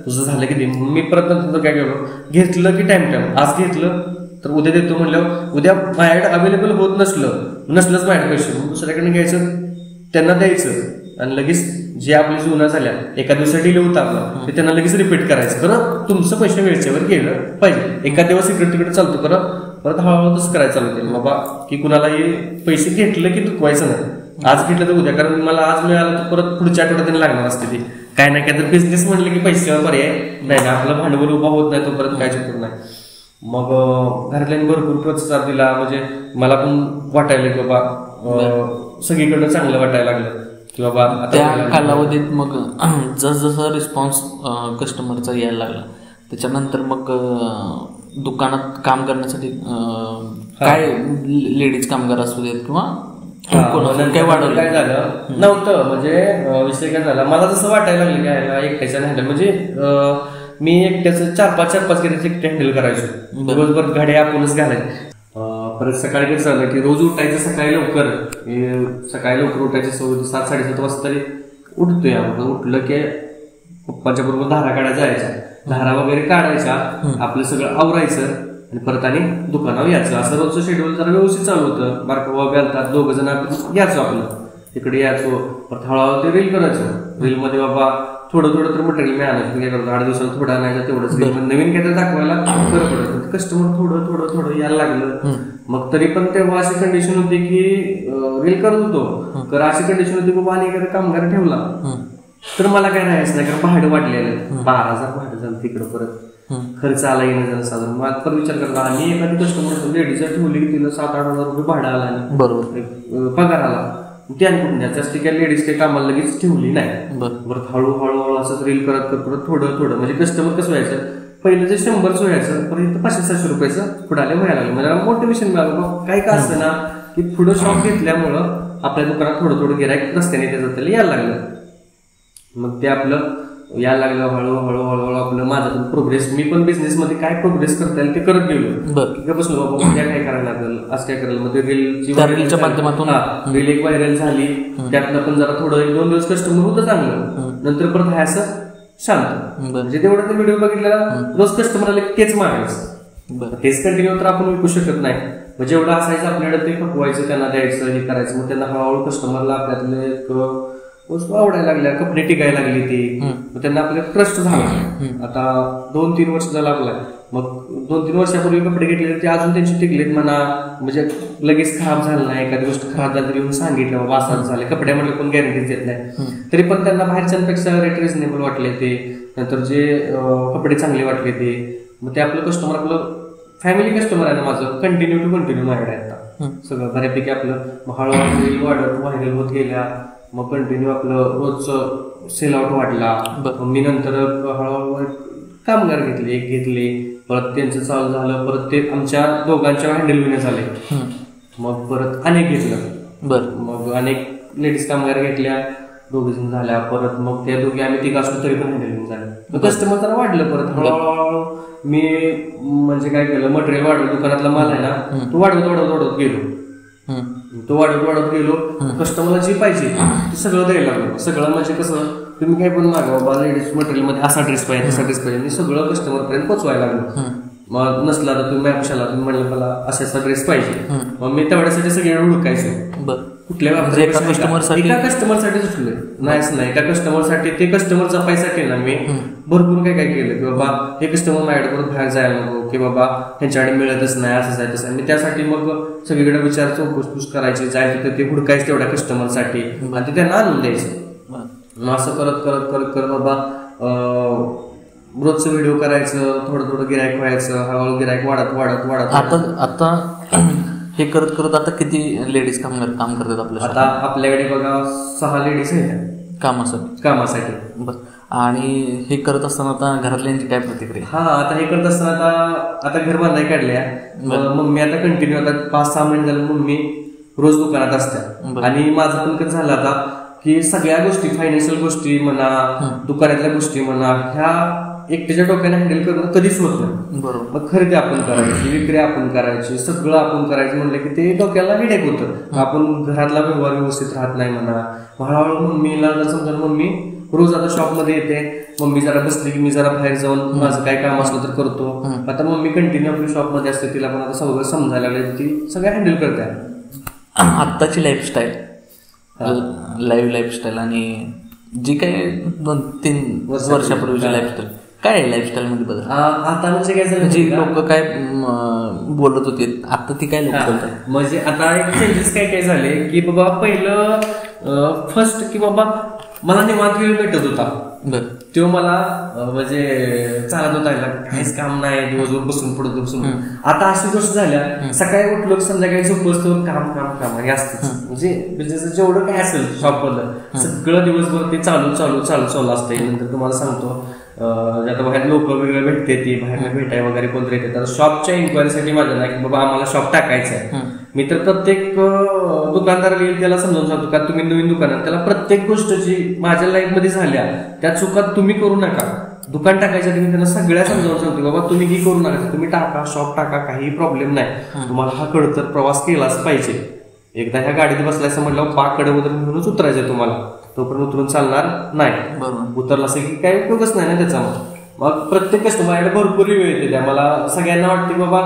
तुझं झालं की मी परत नंतर काय केलं, घेतलं की टाइम आज घेतलं तर उद्या देतो म्हणलं. उद्या माझ्याकडे अवेलेबल होत नसलंच माझ्याकडे पैसे, मग दुसऱ्याकडे घ्यायचं, त्यांना द्यायचं आणि लगेच जे आपली जुना झाल्या एका दिवसात डिले होता आपला ते त्यांना लगेच रिपीट करायचं. खरं तुमचं पैसे वेळच्यावर गेलं पाहिजे. एका दिवस इकडे तिकडे चालतो, परत हळूहळू तसं करायचं चालू केलं बाबा की कुणालाही पैसे घेतलं की चुकवायचं नाही. आज घेतलं तर उद्या, कारण मला आज मिळालं तर परत पुढच्या आठवड्यात त्यांनी लागणार असते. ती काय नाही काय तर बिझनेस म्हटलं की पैशावर पर्याय नाही ना, आपलं भांडवल उभा होत नाही तोपर्यंत काय चुकत नाही. मग घरातल्यांनी भरपूर प्रोत्साहन दिला. म्हणजे मला पण वाटायला की बाबा सगळीकडनं चांगलं वाटायला लागलं की बाबा त्या कालावधीत. मग जसं रिस्पॉन्स कस्टमरचा यायला लागला त्याच्यानंतर मग दुकानात काम करण्यासाठी काय लेडीज कामगार असू देत किंवा काय वाढवलं काय झालं नव्हतं. म्हणजे विषय काय झाला, मला जसं वाटायला लागलं की एकट्याच्या हँडल म्हणजे मी एकट्याचं 4-5 गिराईक एकटे हँडल करायचो. दिवसभर गाड्या आपणच घालायचे. परत सकाळी कसं झालं की रोज उठायचं सकाळी लवकर उठायचं 7-7:30 वाजता तरी उठतोय. उठलं की पप्पाच्या बरोबर धारा काढायला जायच्या, धारा वगैरे काढायच्या, आपलं सगळं आवरायचं आणि परत आणि दुकानावर यायचं. असं रोजचं शेड्यूल जरा व्यवस्थित चालू होतं. बारका बाबा आलतात, 2 जण यायचो, आपलं तिकडे यायचो. परत हळूहळू ते रील करायचं. रीलमध्ये बाबा थोडं तर मटेरियल मी आणायचं. काय करतो 8 दिवसाला थोडं आणायचं, तेवढंच नवीन काहीतरी दाखवायला बरं पडतं. कस्टमर थोडं यायला लागलं. मग तरी पण तेव्हा अशी कंडिशन होती की रील करत होतो, तर अशी कंडिशन होती बाबा आणि एखादा कामगार ठेवला तर मला काय राहायचं नाही, कारण भाडं वाढलेलं 12,000 भाडं झालं तिकडं. परत खर्च आला येणं झालं साधारण. मग आता विचार करता आणि एखादी कस्टमर लेडीज ठेवली की तिला 7-8 हजार रुपये भाडं आला आणि बरोबर पगार आला. त्याने कुठून जास्त काही लेडीज काही कामाला लगेच ठेवली नाही. बरं हळूहळू असं रील करत थोडं म्हणजे कस्टमर कसं व्हायचं, पहिलं जे 100 व्हायचं परत 500-700 रुपयाचं पुढाले व्हायला लागलं. म्हणजे मोटिवेशन मिळालं. काही का असतं ना की पुढं शॉप घेतल्यामुळं आपल्या दुकानात थोडं गिराईक रस्त्याने त्याचं यायला लागलं. मग ते आपलं यायला लागलं हळूहळू आपलं माझं प्रोग्रेस. मी पण बिझनेस मध्ये काय प्रोग्रेस करता येईल ते करत गेलो. बसलो बाबा उद्या काय करायला लागेल, आज काय करायला. मग रीलच्या माध्यमातून रील एक व्हायरल झाली, त्यातनं पण जरा थोडं 1-2 दिवस कस्टमर होतं चांगलं. नंतर परत हाय असं शांत. म्हणजे तेवढं ते व्हिडिओ बघितलेला रोज कस्टमर आले तेच मागायचं. तेच कंटिन्यू तर आपण विकू शकत नाही. मग जेवढं असायचं आपल्याकडे ते खपवायचं, त्यांना द्यायचं, हे करायचं. मग त्यांना हळूहळू कस्टमरला आपल्यातले वस्तू आवडायला लागल्या, कपडे टिकायला लागली ती. मग त्यांना आपल्याला ट्रस्ट झाला. आता 2-3 वर्ष झालं आपलं. मग 2-3 वर्षापूर्वी कपडे घेतले ते अजून त्यांची टिकलेत म्हणा. म्हणजे लगेच खराब झालं नाही, एखादी गोष्ट खराब झाली तरी येऊन सांगितलं बाबा असं झालं. कपड्यामध्ये कोण गॅरंटीज देत नाही, तरी पण त्यांना बाहेरच्यांपेक्षा रेट रिझनेबल वाटले ते. नंतर जे कपडे चांगले वाटले ते. मग ते आपलं कस्टमर आपलं फॅमिली कस्टमर आहे ना माझं, कंटिन्यू माझ्याकडे आता सगळं बऱ्यापैकी आपलं. हळूहळू व्हायरल होत गेल्या. मग कंटिन्यू आपलं रोजचं सेल आउट वाढला. मी नंतर हळूहळू कामगार घेतले. परत त्यांचं चालू झालं. परत ते आमच्या दोघांच्या हँडल होण्यात आले. मग परत अनेक घेतलं. मग अनेक लेडीज कामगार घेतल्या, 2 जण झाल्या. परत मग त्या दोघी आम्ही 3 असलो तरी पण हँडल होऊन झालं. कस्टमर जरा वाढलं. परत हळूहळू मी म्हणजे काय केलं, मटेरियल वाढवलं. दुकानातला माल आहे ना तो वाढवत गेलो. कस्टमरला जे पाहिजे ते सगळं द्यायला लागलं. सगळं म्हणजे कसं, तुम्ही काय पण मागा बाबा लेडीज मटेरियल मध्ये असा ड्रेस पाहिजे, तसा ड्रेस पाहिजे, मी सगळं कस्टमर पर्यंत पोहोचवायला लागलो. मग नसला तर तुम्ही मॅपशाला तुम्ही म्हणलं मला असा ड्रेस पाहिजे. मग मी तेवढ्यासाठी सगळे हुडकायचो. कुठल्या कस्टमरसाठी सुटले नाही. एका कस्टमरसाठी ते कस्टमर जपायसाठी ना मी भरपूर काय केलं की बाबा हे कस्टमर माझ्याकडे परत बाहेर जायला नको, की बाबा ह्यांच्याकडे मिळतच नाही, असं आहे तसं. मी त्यासाठी मग सगळीकडे विचार चौकशी करायची, जायचं तर ते हुडकायचं तेवढ्या कस्टमरसाठी आणि ते त्यांना आणून द्यायचं. असं करत बाबा रोजचं व्हिडिओ करायचं, थोडं थोडं गिरायक व्हायचं, हळूहळू गिरायक वाढत वाढत वाढत. आता हे करत करत आता किती लेडीज काम करतात आपल्या? आता आपल्याकडे बघा 6 लेडीज आहेत कामासाठी. बस. आणि हे करत असताना आता घरातल्यांची काय प्रतिक्रिया? आता हे करत असताना आता घर बांधाय काढल्या. मम्मी आता कंटिन्यू आता 5-6 महिने झाले मम्मी रोज दुकानात असतात. आणि माझं पण कसं झालं आता की सगळ्या गोष्टी, फायनान्शियल गोष्टी म्हणा, दुकानातल्या गोष्टी म्हणा, ह्या एकट्याच्या डोक्याने हँडल करणं कधीच होत नाही. बरोबर. मग खरेदी आपण करायची, विक्री आपण करायची, सगळं आपण करायचं म्हणलं की ते डोक्याला हेडेक होतं. आपण घरातला व्यवहार व्यवस्थित राहत नाही म्हणा. हळूहळू मम्मीला समजा मम्मी रोज आता शॉपमध्ये येते, मम्मी जरा बसली की मी जरा बाहेर जाऊन माझं काय काम असलं तर करतो. आता मम्मी कंटिन्यू आपली शॉपमध्ये असते, तिला पण आता सगळं समजायला लागले, ती सगळं हँडल करते. आत्ताची लाईफस्टाईल, लाईफस्टाईल आणि जी काही 2-3 वर्षापूर्वीची लाईफस्टाईल, काय आहे लाईफस्टाईल मध्ये बदल? आता म्हणजे काय झालं, जी लोक काय बोलत होते आता ती काय लोक बोलतात? म्हणजे आता एक चेंजेस काय काय झाले की बाबा पहिलं फर्स्ट की बाबा मला निवांत वेळ भेटत होता, तो मला म्हणजे चालत होता, काहीच काम नाही, दिवसभर बसून पुढे बसून. आता अशी गोष्ट झाल्या, सकाळी उठलो संध्याकाळी झोपतो, काम काम काम आणि असतं. म्हणजे बिझनेस जेवढं काय असेल शॉपमधलं सगळं दिवसभर ते चालू चालू चालू चालू असतं. नंतर तुम्हाला सांगतो आता बाहेर लोक वेगळे भेटते, ती बाहेर भेटाय वगैरे कोणतरी येते, तर शॉपच्या इन्क्वायरीसाठी माझ्या नाही की बाबा आम्हाला शॉप टाकायचं आहे. मी तर प्रत्येक दुकानदाराला येईल त्याला समजावून सांगतो का तुम्ही नवीन दुकानात त्याला प्रत्येक गोष्ट जी माझ्या लाईफ मध्ये झाल्या त्या चुका तुम्ही करू नका. दुकान टाकायच्या मी त्यांना सगळ्या समजावून सांगतो बाबा तुम्ही ही करू नका, तुम्ही टाका, शॉप टाका, काही प्रॉब्लेम नाही. तुम्हाला हा खडतर प्रवास केलाच पाहिजे. एकदा ह्या गाडीत बसलायचं म्हटलं पाकडे म्हणूनच उतरायचं, तुम्हाला तोपर्यंत उतरून चालणार नाही. उतरला असेल की काही उपयोगच नाही ना त्याचा. मग प्रत्येक कस्टमरकडे भरपूर वेळ येते त्या. मला सगळ्यांना वाटते बाबा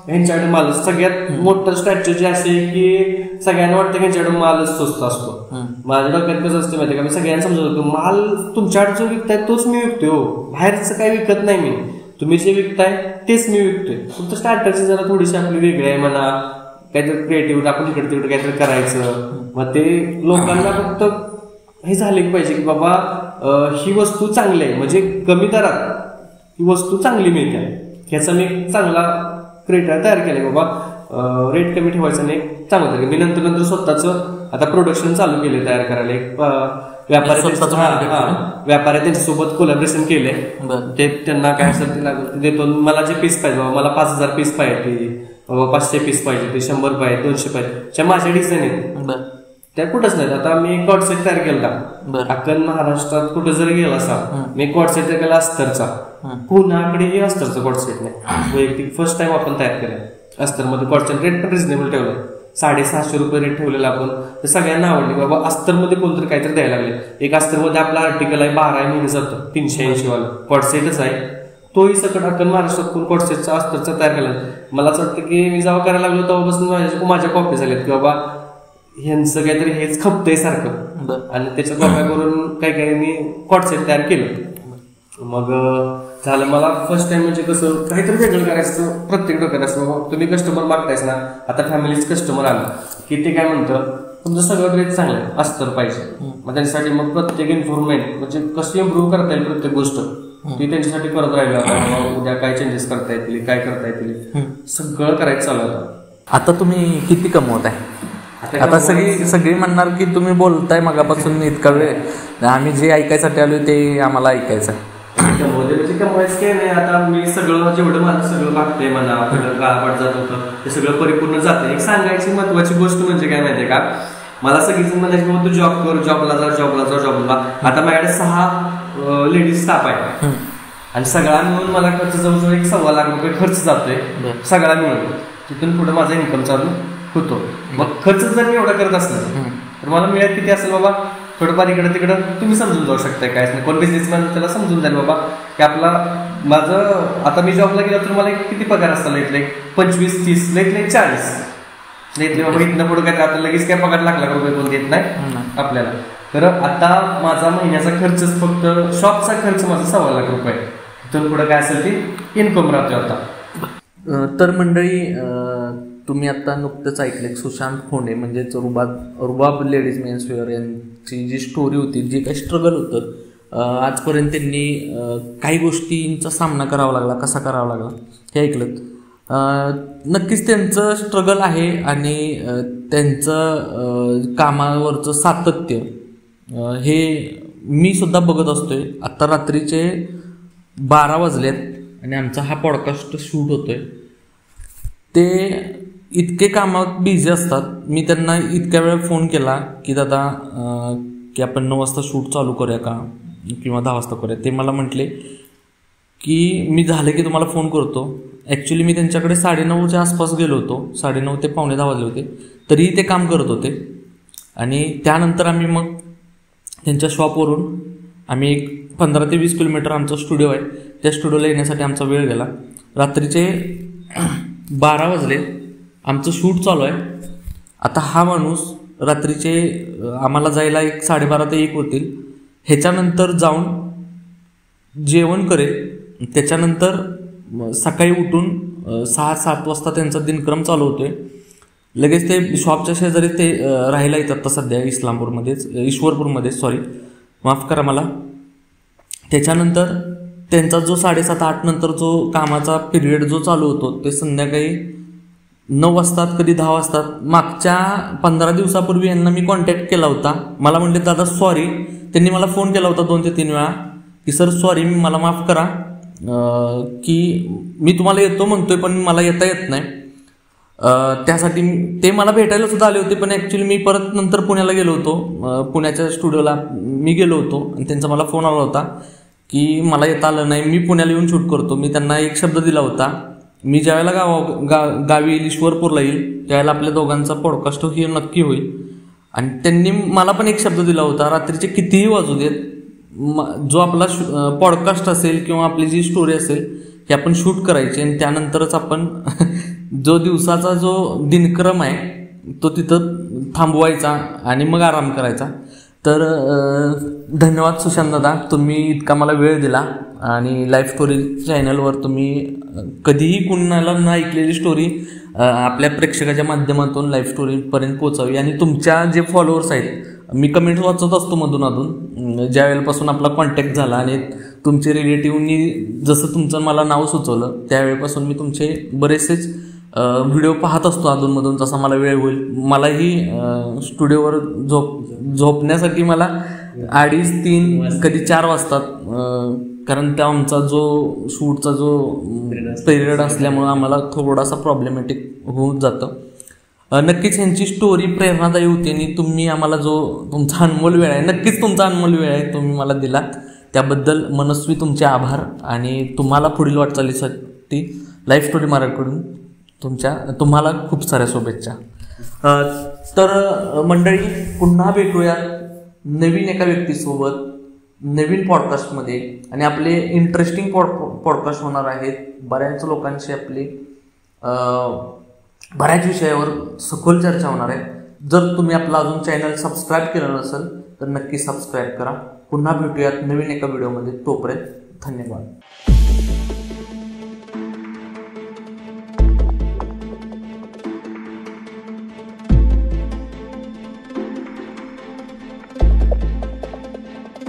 ह्यांच्याकडे माल, सगळ्यात मोठं स्ट्रॅटेजी असे की सगळ्यांना वाटतं की ह्यांच्याकडे मालच स्वस्त असतो. माझ्या डोक्यात कसं असतं माहिती का, मी सगळ्यांना समजवतो माल तुमच्याकडे जो विकताय तोच मी विकतोय, बाहेरचं काही विकत नाही मी. तुम्ही जे विकताय तेच मी विकतोय. फक्त स्ट्रॅटेजी जरा थोडीशी आपली वेगळी आहे म्हणा, काहीतरी क्रिएटिव्ह आपण इकडे तिकडे काहीतरी करायचं. मग ते लोकांना फक्त हे झाले पाहिजे की बाबा ही वस्तू चांगली आहे, म्हणजे कमी दरात ही वस्तू चांगली मिळते, ह्याचा मी चांगला क्रिएटर तयार केलाय. बाबा रेट कमी ठेवायचा नाही, चांगलं तरी. मी नंतर स्वतःच आता प्रोडक्शन चालू केले तयार करायला. एक व्यापारी त्यांच्यासोबत कोलॅबरेशन केले. ते त्यांना काय असेल ते लागलं देतो. मला जे पीस पाहिजे बाबा, मला 5000 पीस पाहिजे, बाबा 500 पीस पाहिजे, ते 100 पाहिजे, 200 पाहिजे, माझ्या डिझाईन आहेत त्या कुठंच नाही. आता मी कॉडसेट तयार केला, अख्खन महाराष्ट्रात कुठं जरी गेला असा मी कॉडसेट तयार केला अस्तरचा. पुण्याकडेही अस्तरचा कॉडसेट नाही, वैयक्तिक फर्स्ट टाइम आपण तयार केलं अस्तरमध्ये. कॉडसेट रेट पण रिजनेबल ठेवलं, 650 रुपये रेट ठेवलेला आपण. तर सगळ्यांना आवडली बाबा. अस्तरमध्ये कोणतरी काहीतरी द्यायला लागले. एक अस्तरमध्ये आपला आर्टिकल आहे 12 महिने जातं, 380 वाला कॉडसेटच आहे, तोही सकट अख्खन महाराष्ट्रात कोण कॉडसेटचा अस्तरचा तयार केला. मला असं वाटतं की मी जेव्हा करायला लागलो तेव्हापासून माझ्या कॉपी झाल्यात की बाबा ह्यांचं काहीतरी हेच खपतंय सारखं, आणि त्याच्या कॉप्या करून काही मी कॉडसेट तयार केलं. मग झालं मला फर्स्ट टाइम म्हणजे कसं काहीतरी वेगळं करायचं प्रत्येक डोक्यात असं. बाबा तुम्ही कस्टमर मागतायच ना, आता फॅमिलीच कस्टमर आलं की ते काय म्हणतं तुमचं सगळं रेट चांगलं आहे, अस्तर पाहिजे. मग त्यांच्यासाठी मग प्रत्येक इम्प्रूव्हमेंट म्हणजे कशी इम्प्रूव्ह करता येईल प्रत्येक गोष्ट ती त्यांच्यासाठी करत राहिलं. आता उद्या काय चेंजेस करता येतील, काय करता येतील, सगळं करायचं चालू होतं. आता तुम्ही किती कमवत आहे? आता सगळी म्हणणार की तुम्ही बोलताय मगापासून इतका वेळ, आम्ही जे ऐकायसाठी आलो ते आम्हाला ऐकायचं. म्हणजे कमवायचं काय नाही. आता मी सगळं जेवढं माझं सगळं मागते म्हणा, आपलं गाळापाट जात होतं ते सगळं परिपूर्ण जातं. एक सांगायची महत्वाची गोष्ट म्हणजे काय माहितीये का, मला सगळीजण म्हणायची बाबा तू जॉब कर, जॉबला जा, जॉबला जा, जॉबला. आता माझ्याकडे 6 लेडीज स्टाफ आहे आणि सगळा मिळून मला खर्च जवळजवळ 1.25 लाख रुपये खर्च जातोय सगळा मिळून. तिथून पुढे माझा इन्कम चालू होतो. मग खर्च जर मी एवढा करत असला तर मला मिळत किती असेल बाबा, थोडंफार इकडं तिकडं तुम्ही समजून जाऊ शकताय. काय नाही, कोण बिझनेसमॅन त्याला समजून जाईल बाबा की आपला माझं आता मी जॉबला गेलो तर मला किती पगार असता, इथले 25-30, इथले 40, इथले बाबा इथनं पुढे काय आपल्याला लगेच काय पगार लाख रुपये कोण देत नाही आपल्याला. तर आता माझा महिन्याचा खर्चच फक्त शॉपचा खर्च माझा 1.25 लाख रुपये, इथून पुढे काय असेल ते इन्कम राहतोय आता. तर मंडळी तुम्ही आता नुकतंच ऐकले सुशांत फोंडे म्हणजेच रुबाब लेडीज मेन्स वेअर यांची जी स्टोरी होती, जी काही स्ट्रगल होतं आजपर्यंत त्यांनी काही गोष्टींचा सामना करावा लागला, कसा करावा लागला हे ऐकलं. नक्कीच त्यांचं स्ट्रगल आहे आणि त्यांचं कामावरचं सातत्य हे मी सुद्धा बघत असतोय. आत्ता रात्रीचे 12 वाजलेत आणि आमचा हा पॉडकास्ट शूट होतोय. ते इतके कामात बिझी असतात. मी त्यांना इतक्या वेळा फोन केला की दादा की आपण 9 वाजता शूट चालू करूया का किंवा 10 वाजता करूया. ते मला म्हटले की मी झालं की तुम्हाला फोन करतो. ॲक्च्युली मी त्यांच्याकडे 9:30च्या आसपास गेलो होतो. 9:30 ते 9:45 वाजले होते. तरीही ते काम करत होते. आणि त्यानंतर आम्ही मग त्यांच्या शॉपवरून आम्ही एक 15 ते 20 किलोमीटर आमचा स्टुडिओ आहे, त्या स्टुडिओला येण्यासाठी आमचा वेळ गेला. रात्रीचे 12 वाजले, आमचं शूट चालू आहे. आता हा माणूस रात्रीचे आम्हाला जायला 12:30 ते 1 होतील. ह्याच्यानंतर जाऊन जेवण करेल. त्याच्यानंतर सकाळी उठून 6-7 वाजता त्यांचा दिनक्रम चालू होतोय. लगेच ते शॉपच्या शेजारी ते राहायला येतात तर सध्या ईश्वरपूरमध्येच सॉरी माफ करा मला. त्याच्यानंतर त्यांचा जो 7:30-8 नंतर जो कामाचा पिरियड जो चालू होतो ते संध्याकाळी 9 वाजतात, कधी 10 वाजतात. मागच्या 15 दिवसापूर्वी यांना मी कॉन्टॅक्ट केला होता. मला म्हणले दादा सॉरी. त्यांनी मला फोन केला होता 2 ते 3 वेळा की सर सॉरी, मला माफ करा की मी तुम्हाला येतो म्हणतोय पण मला येता येत नाही. त्यासाठी ते मला भेटायला सुद्धा आले होते. पण ॲक्च्युली मी परत नंतर पुण्याला गेलो होतो. पुण्याच्या स्टुडिओला मी गेलो होतो आणि त्यांचा मला फोन आला होता की मला येता आलं नाही, मी पुण्याला येऊन शूट करतो. मी त्यांना एक शब्द दिला होता, मी ज्यावेळेला गावी येईल, ईश्वरपूरला येईल, त्यावेळेला आपल्या दोघांचा पॉडकास्ट ही नक्की होईल. आणि त्यांनी मला पण एक शब्द दिला होता, रात्रीचे कितीही वाजू देत, जो आपला पॉडकास्ट असेल किंवा आपली जी स्टोरी असेल हे आपण शूट करायची आणि त्यानंतरच आपण जो दिवसाचा जो दिनक्रम आहे तो तिथं थांबवायचा आणि मग आराम करायचा. तर धन्यवाद सुशांत दादा, तुम्ही इतका मला वेळ दिला आणि लाईफ स्टोरी चॅनलवर तुम्ही कधीही कुणाला न ऐकलेली स्टोरी आपल्या प्रेक्षकाच्या माध्यमातून लाईफ स्टोरीपर्यंत पोहोचावी. आणि तुमच्या जे फॉलोअर्स आहेत, मी कमेंट्स वाचत असतो मधून ज्या वेळेपासून आपला कॉन्टॅक्ट झाला आणि तुमचे रिलेटिव्हनी जसं तुमचं मला नाव सुचवलं त्यावेळेपासून मी तुमचे बरेचसेच व्हिडिओ पाहत असतो अधूनमधून जसा मला वेळ होईल. मलाही स्टुडिओवर झोपण्यासाठी मला 2:30-3 कधी 4 वाजतात, कारण त्या आमचा जो शूटचा जो पिरियड असल्यामुळं आम्हाला थोडासा प्रॉब्लेमॅटिक होऊन जातं. नक्कीच ह्यांची स्टोरी प्रेरणादायी होती आणि तुम्ही आम्हाला जो तुमचा अनमोल वेळ आहे, नक्कीच तुमचा अनमोल वेळ आहे, तुम्ही मला दिला त्याबद्दल मनस्वी तुमचे आभार. आणि तुम्हाला पुढील वाटचालीसाठी लाईफ स्टोरी मराठीकडून तुम्हाला खूप साऱ्या शुभेच्छा. तर मंडळी, पुन्हा भेटूया नवीन एका व्यक्तीसोबत नवीन पॉडकास्टमध्ये. आणि आपले इंटरेस्टिंग पॉडकास्ट होणार आहेत. बऱ्याच लोकांशी आपली बऱ्याच विषयावर सखोल चर्चा होणार आहे. जर तुम्ही आपला अजून चॅनल सबस्क्राईब केलं नसेल तर नक्की सबस्क्राईब करा. पुन्हा भेटूयात नवीन एका व्हिडिओमध्ये. तोपर्यंत धन्यवाद.